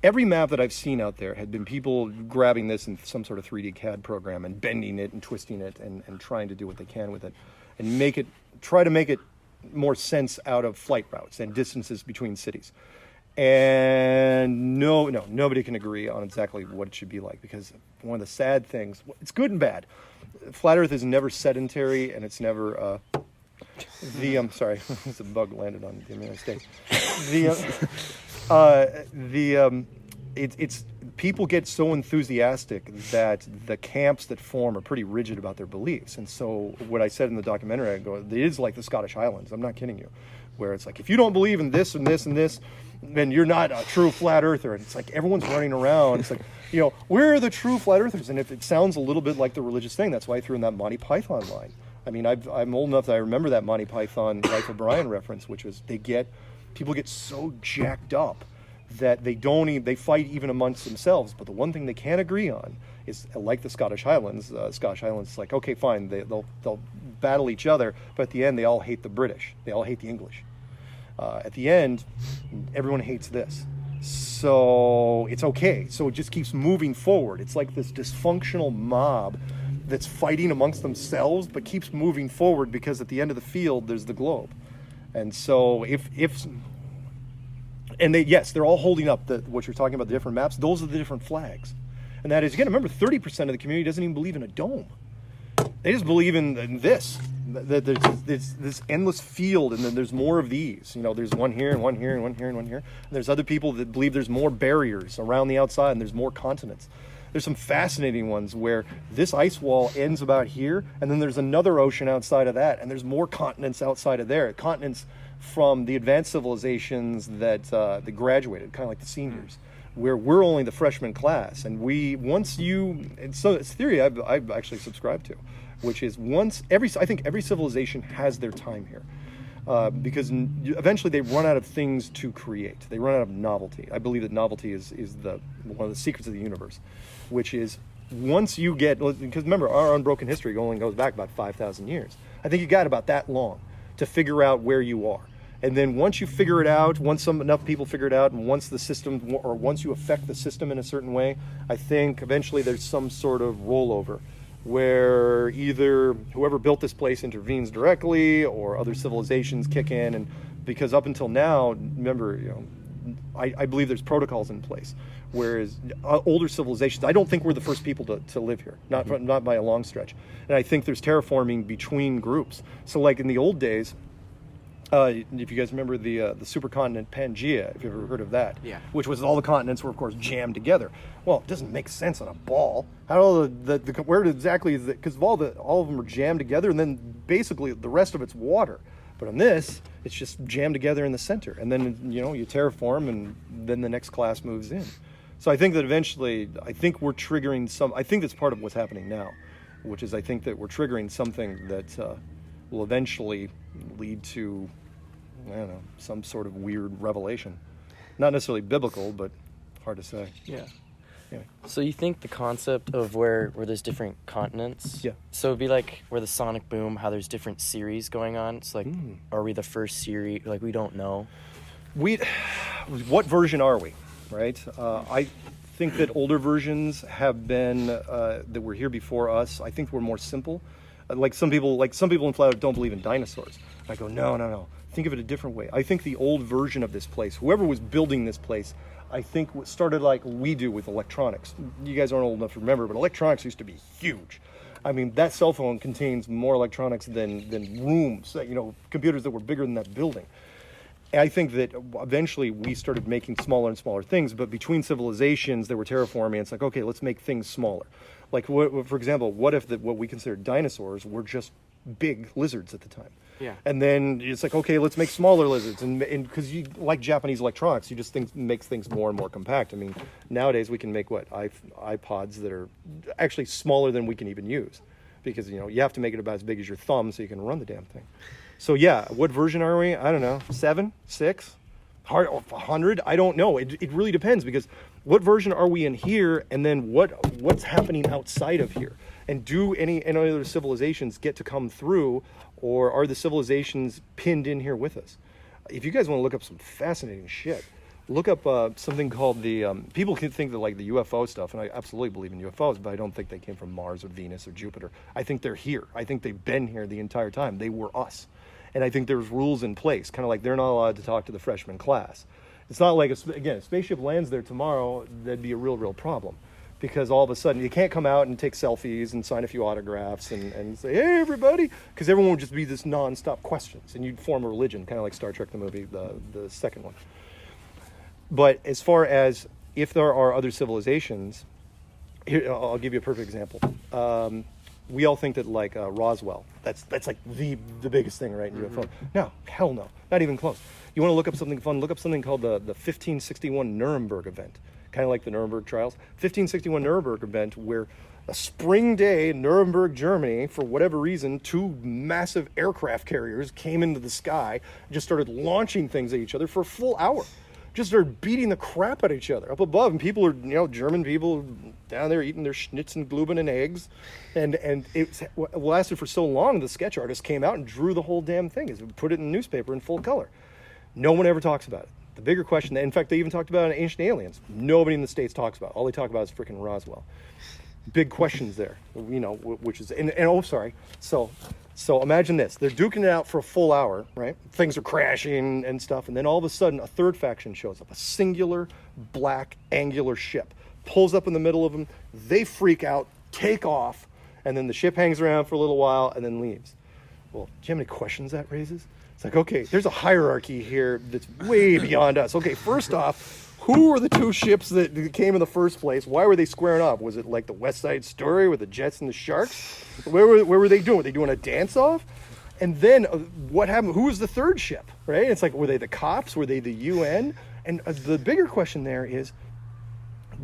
every map that I've seen out there had been people grabbing this in some sort of 3D CAD program and bending it and twisting it and trying to do what they can with it and try to make it more sense out of flight routes and distances between cities. And nobody can agree on exactly what it should be like, because one of the sad things, it's good and bad. Flat Earth is never sedentary, and it's never sorry, it's a bug landed on the United States. It's people get so enthusiastic that the camps that form are pretty rigid about their beliefs. And so what I said in the documentary, I go, it is like the Scottish Highlands. I'm not kidding you, where it's like, if you don't believe in this and this and this, then you're not a true flat earther. And it's like everyone's running around. It's like, we're the true flat earthers. And if it sounds a little bit like the religious thing, that's why I threw in that Monty Python line. I mean, I'm old enough that I remember that Monty Python Life of Brian reference, which was people get so jacked up that they fight even amongst themselves. But the one thing they can't agree on is, like the Scottish Highlands. Scottish Highlands is like, okay, fine, they'll battle each other, but at the end they all hate the British. They all hate the English. At the end, everyone hates this. So it's okay. So it just keeps moving forward. It's like this dysfunctional mob that's fighting amongst themselves, but keeps moving forward, because at the end of the field, there's the globe. And so they're all holding up what you're talking about, the different maps. Those are the different flags. And that is, again, remember, 30% of the community doesn't even believe in a dome. They just believe in this. That there's this endless field, and then there's more of these. There's one here and one here and one here and one here. And there's other people that believe there's more barriers around the outside, and there's more continents. There's some fascinating ones where this ice wall ends about here, and then there's another ocean outside of that, and there's more continents outside of there. Continents from the advanced civilizations that graduated, kind of like the seniors, where we're only the freshman class. And so it's a theory I've actually subscribed to, which is I think every civilization has their time here, because eventually they run out of things to create. They run out of novelty. I believe that novelty is one of the secrets of the universe, which is once you get, because remember, our unbroken history only goes back about 5,000 years. I think you got about that long to figure out where you are. And then once you figure it out, once enough people figure it out, and once you affect the system in a certain way, I think eventually there's some sort of rollover where either whoever built this place intervenes directly, or other civilizations kick in. And because up until now, remember, I believe there's protocols in place, whereas older civilizations, I don't think we're the first people to live here, not by a long stretch. And I think there's terraforming between groups. So like in the old days, if you guys remember the supercontinent Pangea, if you've ever heard of that, which was all the continents were, of course, jammed together. Well, it doesn't make sense on a ball. How where exactly is it? Because all of them are jammed together, and then basically the rest of it's water. But on this, it's just jammed together in the center, and then you terraform, and then the next class moves in. So I think that eventually, we're triggering I think that's part of what's happening now, which is I think that we're triggering something that will eventually lead to, some sort of weird revelation. Not necessarily biblical, but hard to say. Yeah. Anyway. So you think the concept of where there's different continents? Yeah. So it'd be like where the sonic boom, how there's different series going on. It's like, are we the first series? Like, we don't know. What version are we? right? I think that older versions have been that were here before us. I think were more simple. Like some people in Flat Earth don't believe in dinosaurs. I go, no. Think of it a different way. I think the old version of this place, whoever was building this place, I think started like we do with electronics. You guys aren't old enough to remember, but electronics used to be huge. I mean, that cell phone contains more electronics than rooms, computers that were bigger than that building. And I think that eventually we started making smaller and smaller things, but between civilizations, they were terraforming. It's like, okay, let's make things smaller. Like, for example, what if what we considered dinosaurs were just big lizards at the time? Yeah. And then it's like, okay, let's make smaller lizards. And because you like Japanese electronics, you just makes things more and more compact. I mean, nowadays we can make iPods that are actually smaller than we can even use, because you have to make it about as big as your thumb so you can run the damn thing. So yeah, what version are we? I don't know, 7, 6, 100? I don't know. It really depends, because what version are we in here, and then what's happening outside of here? And do any other civilizations get to come through, or are the civilizations pinned in here with us? If you guys want to look up some fascinating shit, look up something called the, people can think that like the UFO stuff, and I absolutely believe in UFOs, but I don't think they came from Mars or Venus or Jupiter. I think they're here. I think they've been here the entire time. They were us. And I think there's rules in place, kind of like they're not allowed to talk to the freshman class. It's not like, again, a spaceship lands there tomorrow, that'd be a real problem. Because all of a sudden you can't come out and take selfies and sign a few autographs and say, hey, everybody, because everyone would just be this nonstop questions, and you'd form a religion, kind of like Star Trek, the movie, the second one. But as far as if there are other civilizations, here, I'll give you a perfect example. We all think that like Roswell, that's like the biggest thing, right, in UFO. No, hell no, not even close. You want to look up something fun, look up something called the 1561 Nuremberg event. Kind of like the Nuremberg trials. 1561 Nuremberg event, where a spring day in Nuremberg, Germany, for whatever reason, 2 massive aircraft carriers came into the sky and just started launching things at each other for a full hour. Just started beating the crap out of each other up above, and people are, German people down there eating their Schnitzenblumen and eggs, and it lasted for so long. The sketch artist came out and drew the whole damn thing, put it in the newspaper in full color. No one ever talks about it. The bigger question, in fact, they even talked about it in Ancient Aliens. Nobody in the States talks about it. All they talk about is freaking Roswell. Big questions there, which is, So imagine this. They're duking it out for a full hour, right? Things are crashing and stuff, and then all of a sudden a third faction shows up, a singular black angular ship. Pulls up in the middle of them, they freak out, take off, and then the ship hangs around for a little while and then leaves. Well, do you have any questions that raises? It's like, okay, there's a hierarchy here that's way beyond us. Okay, first off, who were the 2 ships that came in the first place? Why were they squaring off? Was it like the West Side Story with the Jets and the Sharks? Where were they doing? Were they doing a dance-off? And then what happened? Who was the third ship, right? It's like, were they the cops? Were they the UN? And the bigger question there is,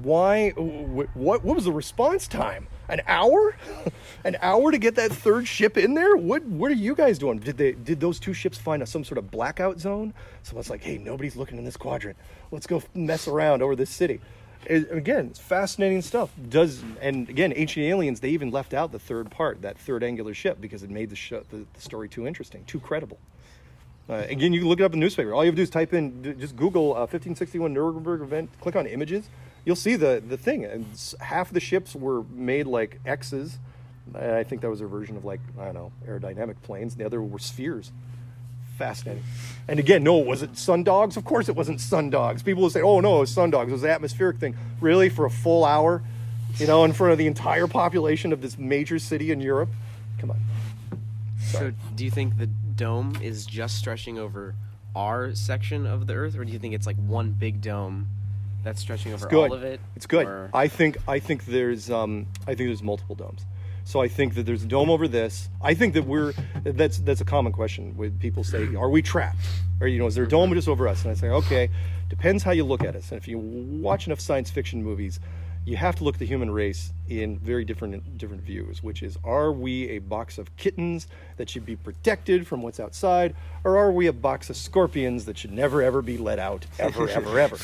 why? What was the response time? An hour? An hour to get that third ship in there? What are you guys doing? Did those 2 ships find some sort of blackout zone? So it's like, hey, nobody's looking in this quadrant. Let's go mess around over this city. Again, it's fascinating stuff. And again, Ancient Aliens, they even left out the third part, that third angular ship, because it made the story too interesting, too credible. Again, you can look it up in the newspaper. All you have to do is type in, just Google 1561 Nuremberg event, click on images. You'll see the thing. And half the ships were made like X's. And I think that was their version of, like, I don't know, aerodynamic planes. And the other were spheres. Fascinating. And again, no, was it sundogs? Of course it wasn't sundogs. People will say, oh no, it was sundogs. It was an atmospheric thing. Really? For a full hour? In front of the entire population of this major city in Europe? Come on. Sorry. So do you think the dome is just stretching over our section of the Earth, or do you think it's like one big dome that's stretching over all of it? It's good. Or... I think there's multiple domes. So I think that there's a dome over this. I think that that's a common question when people say, are we trapped? Or, is there a dome just over us? And I say, okay, depends how you look at us. And if you watch enough science fiction movies, you have to look at the human race. in very different views, which is, are we a box of kittens that should be protected from what's outside, or are we a box of scorpions that should never ever be let out, ever, ever, ever?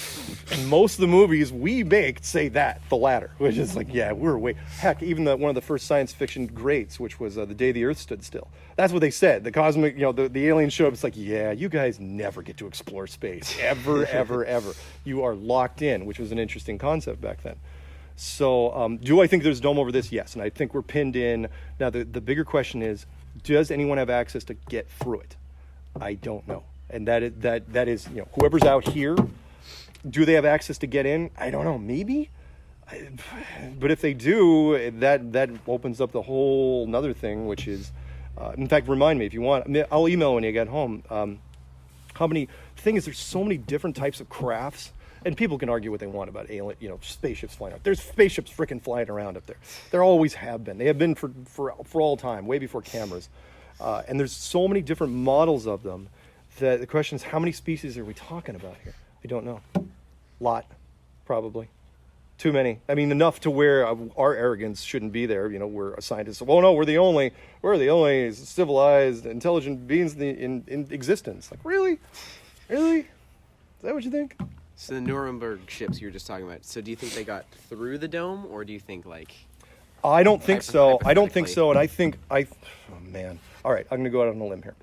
And most of the movies we make say that, the latter, which is like, yeah, we're way, heck, even one of the first science fiction greats, which was The Day the Earth Stood Still. That's what they said. The cosmic, the aliens show up. It's like, yeah, you guys never get to explore space, ever, ever, ever. You are locked in, which was an interesting concept back then. So do I think there's a dome over this? Yes, and I think we're pinned in. Now, the bigger question is, does anyone have access to get through it? I don't know. And that is whoever's out here, do they have access to get in? I don't know, maybe? But if they do, that opens up the whole another thing, which is, in fact, remind me if you want. I'll email when you get home. The thing is, there's so many different types of crafts. And people can argue what they want about alien, spaceships flying out. There's spaceships freaking flying around up there. There always have been. They have been for all time, way before cameras. And there's so many different models of them that the question is, how many species are we talking about here? I don't know. Lot, probably. Too many. I mean, enough to where our arrogance shouldn't be there. We're a scientist. Well, no, we're the only civilized, intelligent beings in existence. Like, really? Really? Is that what you think? So the Nuremberg ships you were just talking about, so do you think they got through the dome, or do you think, like... I don't think so. I don't think so, and oh, man. All right, I'm going to go out on a limb here.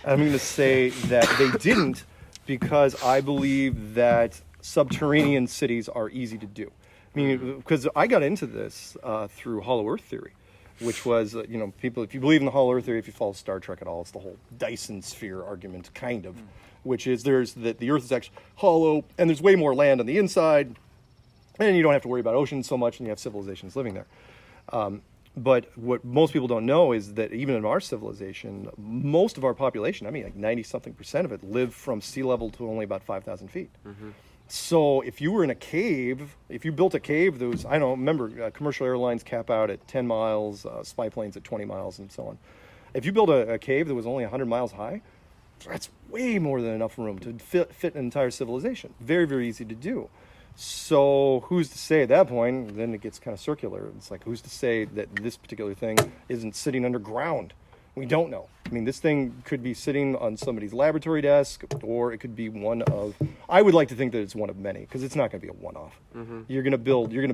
I'm going to say that they didn't, because I believe that subterranean cities are easy to do. I mean, because I got into this through Hollow Earth theory, which was, people, if you believe in the Hollow Earth theory, if you follow Star Trek at all, it's the whole Dyson sphere argument, kind of. Which is the Earth is actually hollow, and there's way more land on the inside, and you don't have to worry about oceans so much, and you have civilizations living there. But what most people don't know is that even in our civilization, most of our population, like 90-something% of it, live from sea level to only about 5,000 feet. Mm-hmm. So if you were in a cave, if you built a cave that was, remember, commercial airlines cap out at 10 miles, spy planes at 20 miles, and so on. If you built a cave that was only 100 miles high, that's way more than enough room to fit an entire civilization. Very, very easy to do. So who's to say at that point, then it gets kind of circular. It's like, who's to say that this particular thing isn't sitting underground? We don't know. This thing could be sitting on somebody's laboratory desk, or it could be one of, I would like to think that it's one of many, because it's not going to be a one-off. Mm-hmm. You're going to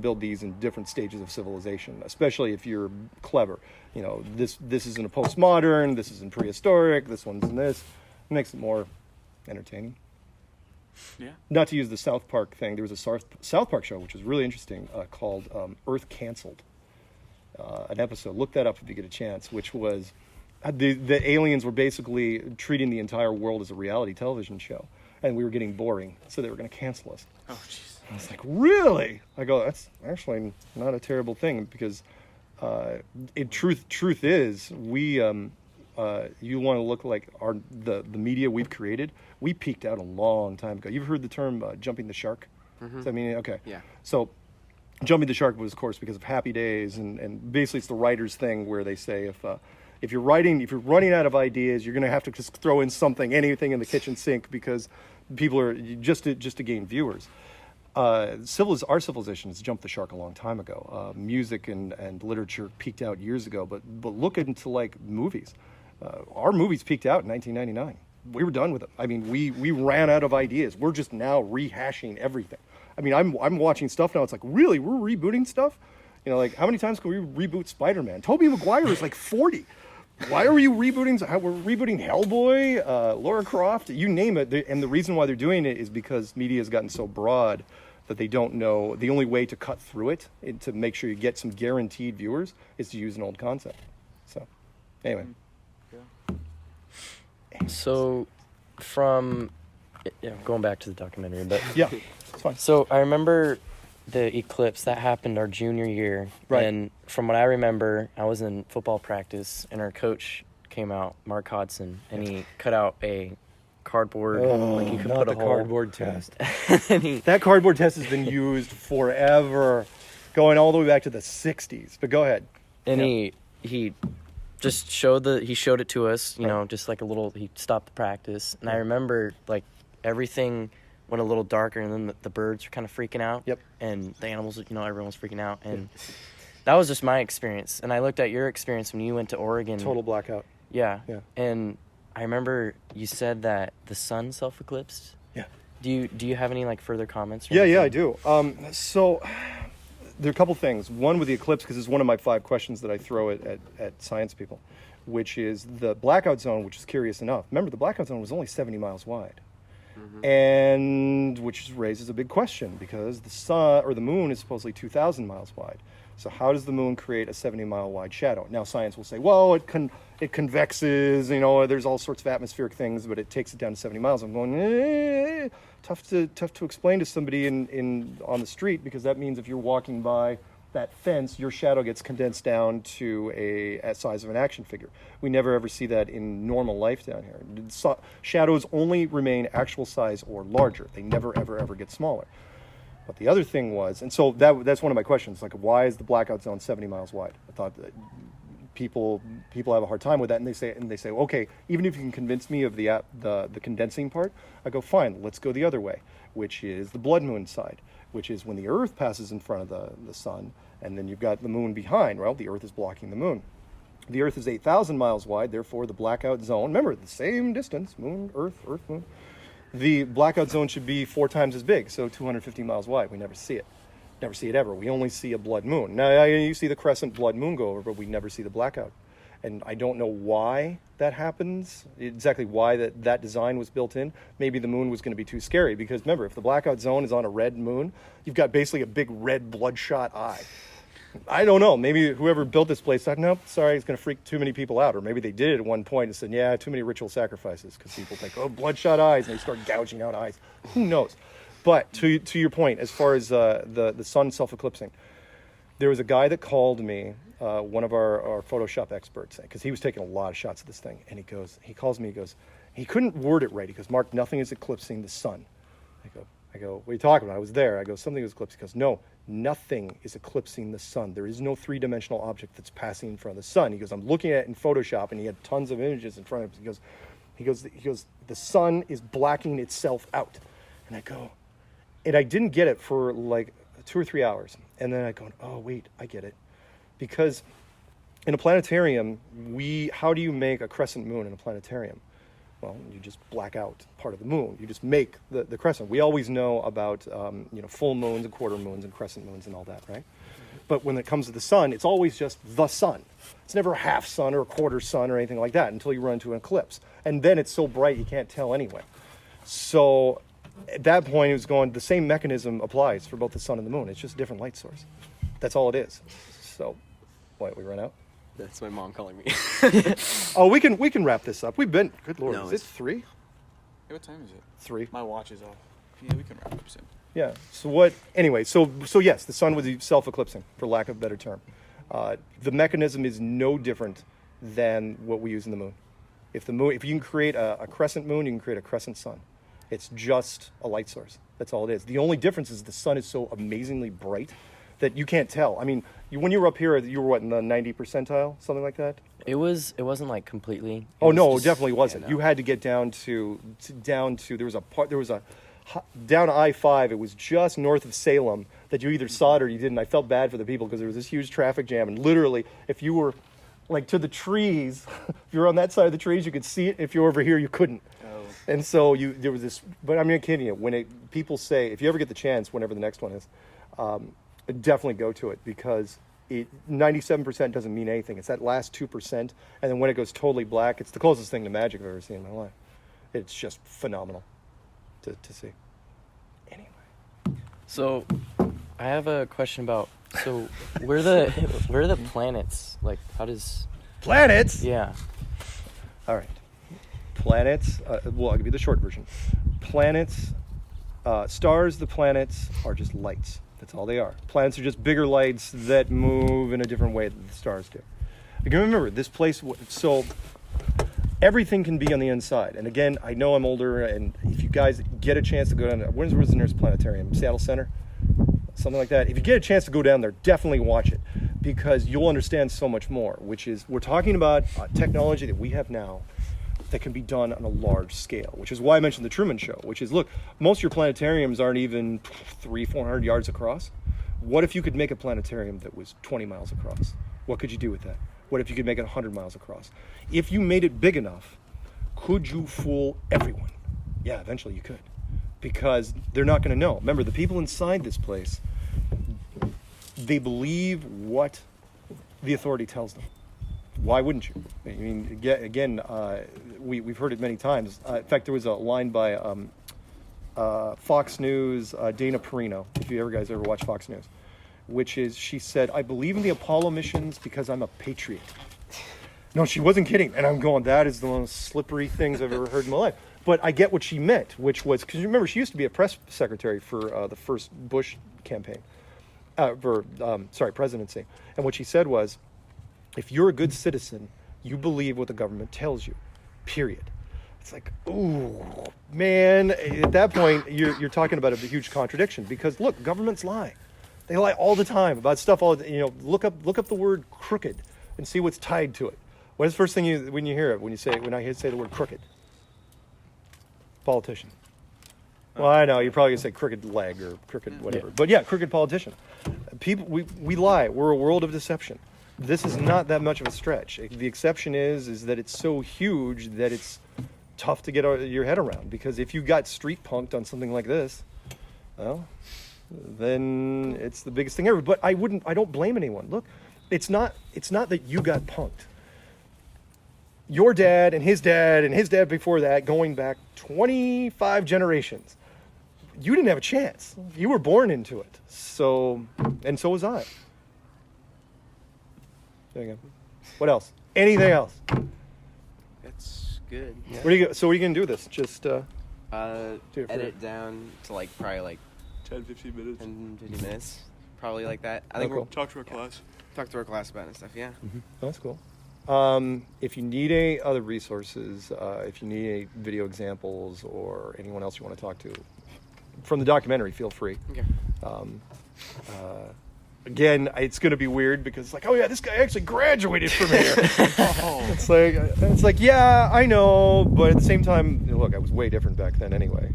build these in different stages of civilization, especially if you're clever. This isn't a postmodern, this isn't prehistoric, this one's in this. It makes it more entertaining. Yeah. Not to use the South Park thing, there was a South Park show which was really interesting called Earth Canceled. An episode, look that up if you get a chance, which was the aliens were basically treating the entire world as a reality television show, and we were getting boring, so they were going to cancel us. Oh, jeez. I was like, really? I go, that's actually not a terrible thing, because truth is, we you want to look like the media we've created. We peaked out a long time ago. You've heard the term jumping the shark? Mm-hmm. Does that mean, okay. Yeah. So jumping the shark was, of course, because of Happy Days, and basically it's the writer's thing where they say if you're running out of ideas, you're going to have to just throw in anything in the kitchen sink, because people are just to gain viewers. Our civilization has jumped the shark a long time ago. Music and literature peaked out years ago, but look into like movies. Our movies peaked out in 1999. We were done with them. We ran out of ideas. We're just now rehashing everything. I'm watching stuff now. It's like, really, we're rebooting stuff? Like, how many times can we reboot Spider-Man? Tobey Maguire is like 40. Why are you rebooting? We're rebooting Hellboy, Lara Croft, you name it. And the reason why they're doing it is because media has gotten so broad that they don't know. The only way to cut through it, to make sure you get some guaranteed viewers, is to use an old concept. So, anyway. So, from going back to the documentary, but yeah, it's fine. So I remember the eclipse that happened our junior year, right? And from what I remember, I was in football practice, and our coach came out, Mark Hodson, and he cut out a cardboard. Like you could not put a the hole. Cardboard test. That cardboard test has been used forever, going all the way back to the '60s. But go ahead. And he just showed it to us, just like he stopped the practice. And I remember like everything went a little darker, and then the birds were kind of freaking out. Yep. And the animals, everyone was freaking out. And that was just my experience. And I looked at your experience when you went to Oregon. Total blackout. Yeah. Yeah. And I remember you said that the sun self-eclipsed. Yeah. Do you have any like further comments? or Yeah, I anything? do. So there are a couple things. One with the eclipse, because it's one of my 5 questions that I throw at science people, which is the blackout zone, which is curious enough. Remember, the blackout zone was only 70 miles wide. And which raises a big question, because the sun or the moon is supposedly 2,000 miles wide. So how does the moon create a 70-mile wide shadow? Now science will say, well, it convexes, there's all sorts of atmospheric things, but it takes it down to 70 miles. I'm going, tough to explain to somebody on the street, because that means if you're walking by that fence, your shadow gets condensed down to a size of an action figure. We never ever see that in normal life down here. Shadows only remain actual size or larger. They never ever get smaller. But the other thing was, and so that's one of my questions, like, why is the blackout zone 70 miles wide? I thought that people have a hard time with that, and they say, okay, even if you can convince me of the condensing part, I go, fine, let's go the other way, which is the blood moon side, which is when the Earth passes in front of the sun, and then you've got the moon behind. Well, the Earth is blocking the moon. The Earth is 8,000 miles wide, therefore the blackout zone, remember, the same distance, moon, Earth, moon. The blackout zone should be 4 times as big, so 250 miles wide. We never see it. Never see it ever. We only see a blood moon. Now, you see the crescent blood moon go over, but we never see the blackout. And I don't know why that happens, exactly why that design was built in. Maybe the moon was going to be too scary, because remember, if the blackout zone is on a red moon, you've got basically a big red bloodshot eye. I don't know. Maybe whoever built this place thought, nope, sorry, it's going to freak too many people out. Or maybe they did it at one point and said, yeah, too many ritual sacrifices, because people think, oh, bloodshot eyes, and they start gouging out eyes. Who knows? But to your point, as far as the sun self-eclipsing, there was a guy that called me, one of our Photoshop experts, because he was taking a lot of shots of this thing, and he calls me, he couldn't word it right. He goes, Mark, nothing is eclipsing the sun. I go, what are you talking about? I was there. I go, something was eclipsing. He goes, no, nothing is eclipsing the sun. There is no 3-dimensional object that's passing in front of the sun. He goes, I'm looking at it in Photoshop, and he had tons of images in front of him. He goes, the sun is blacking itself out. And I go, and I didn't get it for like 2 or 3 hours. And then I go, oh, wait, I get it. Because in a planetarium, how do you make a crescent moon in a planetarium? Well, you just black out part of the moon. You just make the crescent. We always know about full moons and quarter moons and crescent moons and all that, right? But when it comes to the sun, it's always just the sun. It's never a half sun or a quarter sun or anything like that until you run into an eclipse. And then it's so bright you can't tell anyway. So at that point, it was going, the same mechanism applies for both the sun and the moon. It's just a different light source. That's all it is. So, what, we run out? That's my mom calling me. Oh, we can wrap this up. We've been, good Lord, No, is it 3? Hey, what time is it? 3. My watch is off. Yeah, we can wrap up soon. Yeah. So yes, the sun was self-eclipsing, for lack of a better term. The mechanism is no different than what we use in the moon. If you can create a crescent moon, you can create a crescent sun. It's just a light source. That's all it is. The only difference is the sun is so amazingly bright that you can't tell. I mean, when you were up here, you were what, in the 90 percentile, something like that? It wasn't like completely. It definitely wasn't. You had to get down to there was down I-5, it was just north of Salem that you either saw it or you didn't. I felt bad for the people because there was this huge traffic jam, and literally, if you were like to the trees, if you were on that side of the trees, you could see it. If you were over here, you couldn't. And so there was this, but I'm not kidding you. People say, if you ever get the chance, whenever the next one is, definitely go to it, because 97% doesn't mean anything. It's that last 2%, and then when it goes totally black, it's the closest thing to magic I've ever seen in my life. It's just phenomenal to see. Anyway. So, I have a question about, so where are the planets? Like, how does... Planets? Yeah. All right. Planets, well, I'll give you the short version. Planets, stars, the planets are just lights. That's all they are. Planets are just bigger lights that move in a different way than the stars do. You can remember, this place, so everything can be on the inside. And again, I know I'm older, and if you guys get a chance to go down there, where's the nearest planetarium? Seattle Center? Something like that. If you get a chance to go down there, definitely watch it, because you'll understand so much more, which is, we're talking about technology that we have now that can be done on a large scale, which is why I mentioned the Truman Show, which is, look, most of your planetariums aren't even 300-400 yards across. What if you could make a planetarium that was 20 miles across? What could you do with that? What if you could make it 100 miles across? If you made it big enough, could you fool everyone? Yeah, eventually you could. Because they're not going to know. Remember, the people inside this place, they believe what the authority tells them. Why wouldn't you? I mean, again, we've heard it many times. In fact, there was a line by Fox News, Dana Perino, if you guys ever watch Fox News, which is, she said, I believe in the Apollo missions because I'm a patriot. No, she wasn't kidding. And I'm going, that is the most slippery things I've ever heard in my life. But I get what she meant, which was, because remember, she used to be a press secretary for the first Bush campaign, presidency. And what she said was, if you're a good citizen, you believe what the government tells you, period. It's like, ooh, man, at that point, you're talking about a huge contradiction, because look, governments lie. They lie all the time about stuff. Look up the word crooked and see what's tied to it. What is the first thing when you hear it, when I say the word crooked? Politician. Well, I know, you're probably going to say crooked leg or crooked whatever. But yeah, crooked politician. People, we lie. We're a world of deception. This is not that much of a stretch. The exception is that it's so huge that it's tough to get your head around. Because if you got street punked on something like this, well, then it's the biggest thing ever. But I don't blame anyone. Look, it's not that you got punked. Your dad and his dad before that, going back 25 generations, you didn't have a chance. You were born into it. So was I. There you go. What else? Anything else? That's good. Yeah. What are you going to do with this? Just edit down to like probably like 10, 15 minutes. 10, 15 minutes, probably like that. I Oh, think cool. we'll Talk to our class. talk to our class about it and stuff. Yeah. Oh, that's cool. If you need any other resources, if you need any video examples or anyone else you want to talk to from the documentary, feel free. Okay. Again, it's going to be weird because it's like, oh yeah, this guy actually graduated from here. It's like, yeah, I know, but at the same time, look, I was way different back then anyway.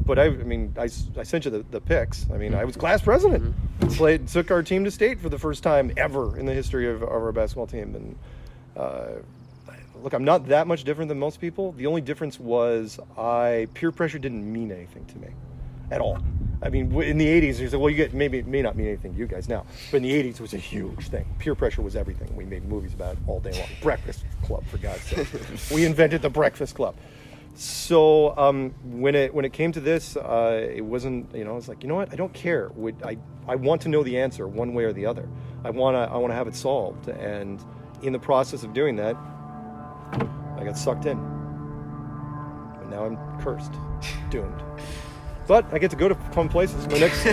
But I sent you the pics. I mean, I was class president. Took our team to state for the first time ever in the history of our basketball team. And look, I'm not that much different than most people. The only difference was peer pressure didn't mean anything to me at all. I mean, in the 80s, you said, well, maybe it may not mean anything to you guys now, but in the 80s, it was a huge thing. Peer pressure was everything. We made movies about it all day long. Breakfast Club, for God's sake. We invented the Breakfast Club. So when it came to this, it wasn't, it's like, you know what? I don't care. I want to know the answer one way or the other. I want to have it solved. And in the process of doing that, I got sucked in. And now I'm cursed, doomed. But I get to go to fun places. My next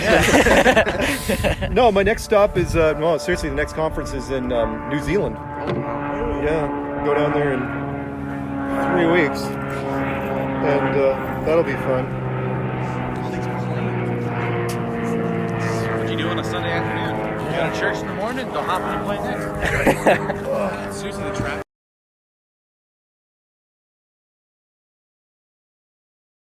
my next stop is seriously, the next conference is in New Zealand. Yeah, go down there in 3 weeks, and that'll be fun. What you do on a Sunday afternoon? You go to church in the morning, go hop on a plane next. It's usually the traffic.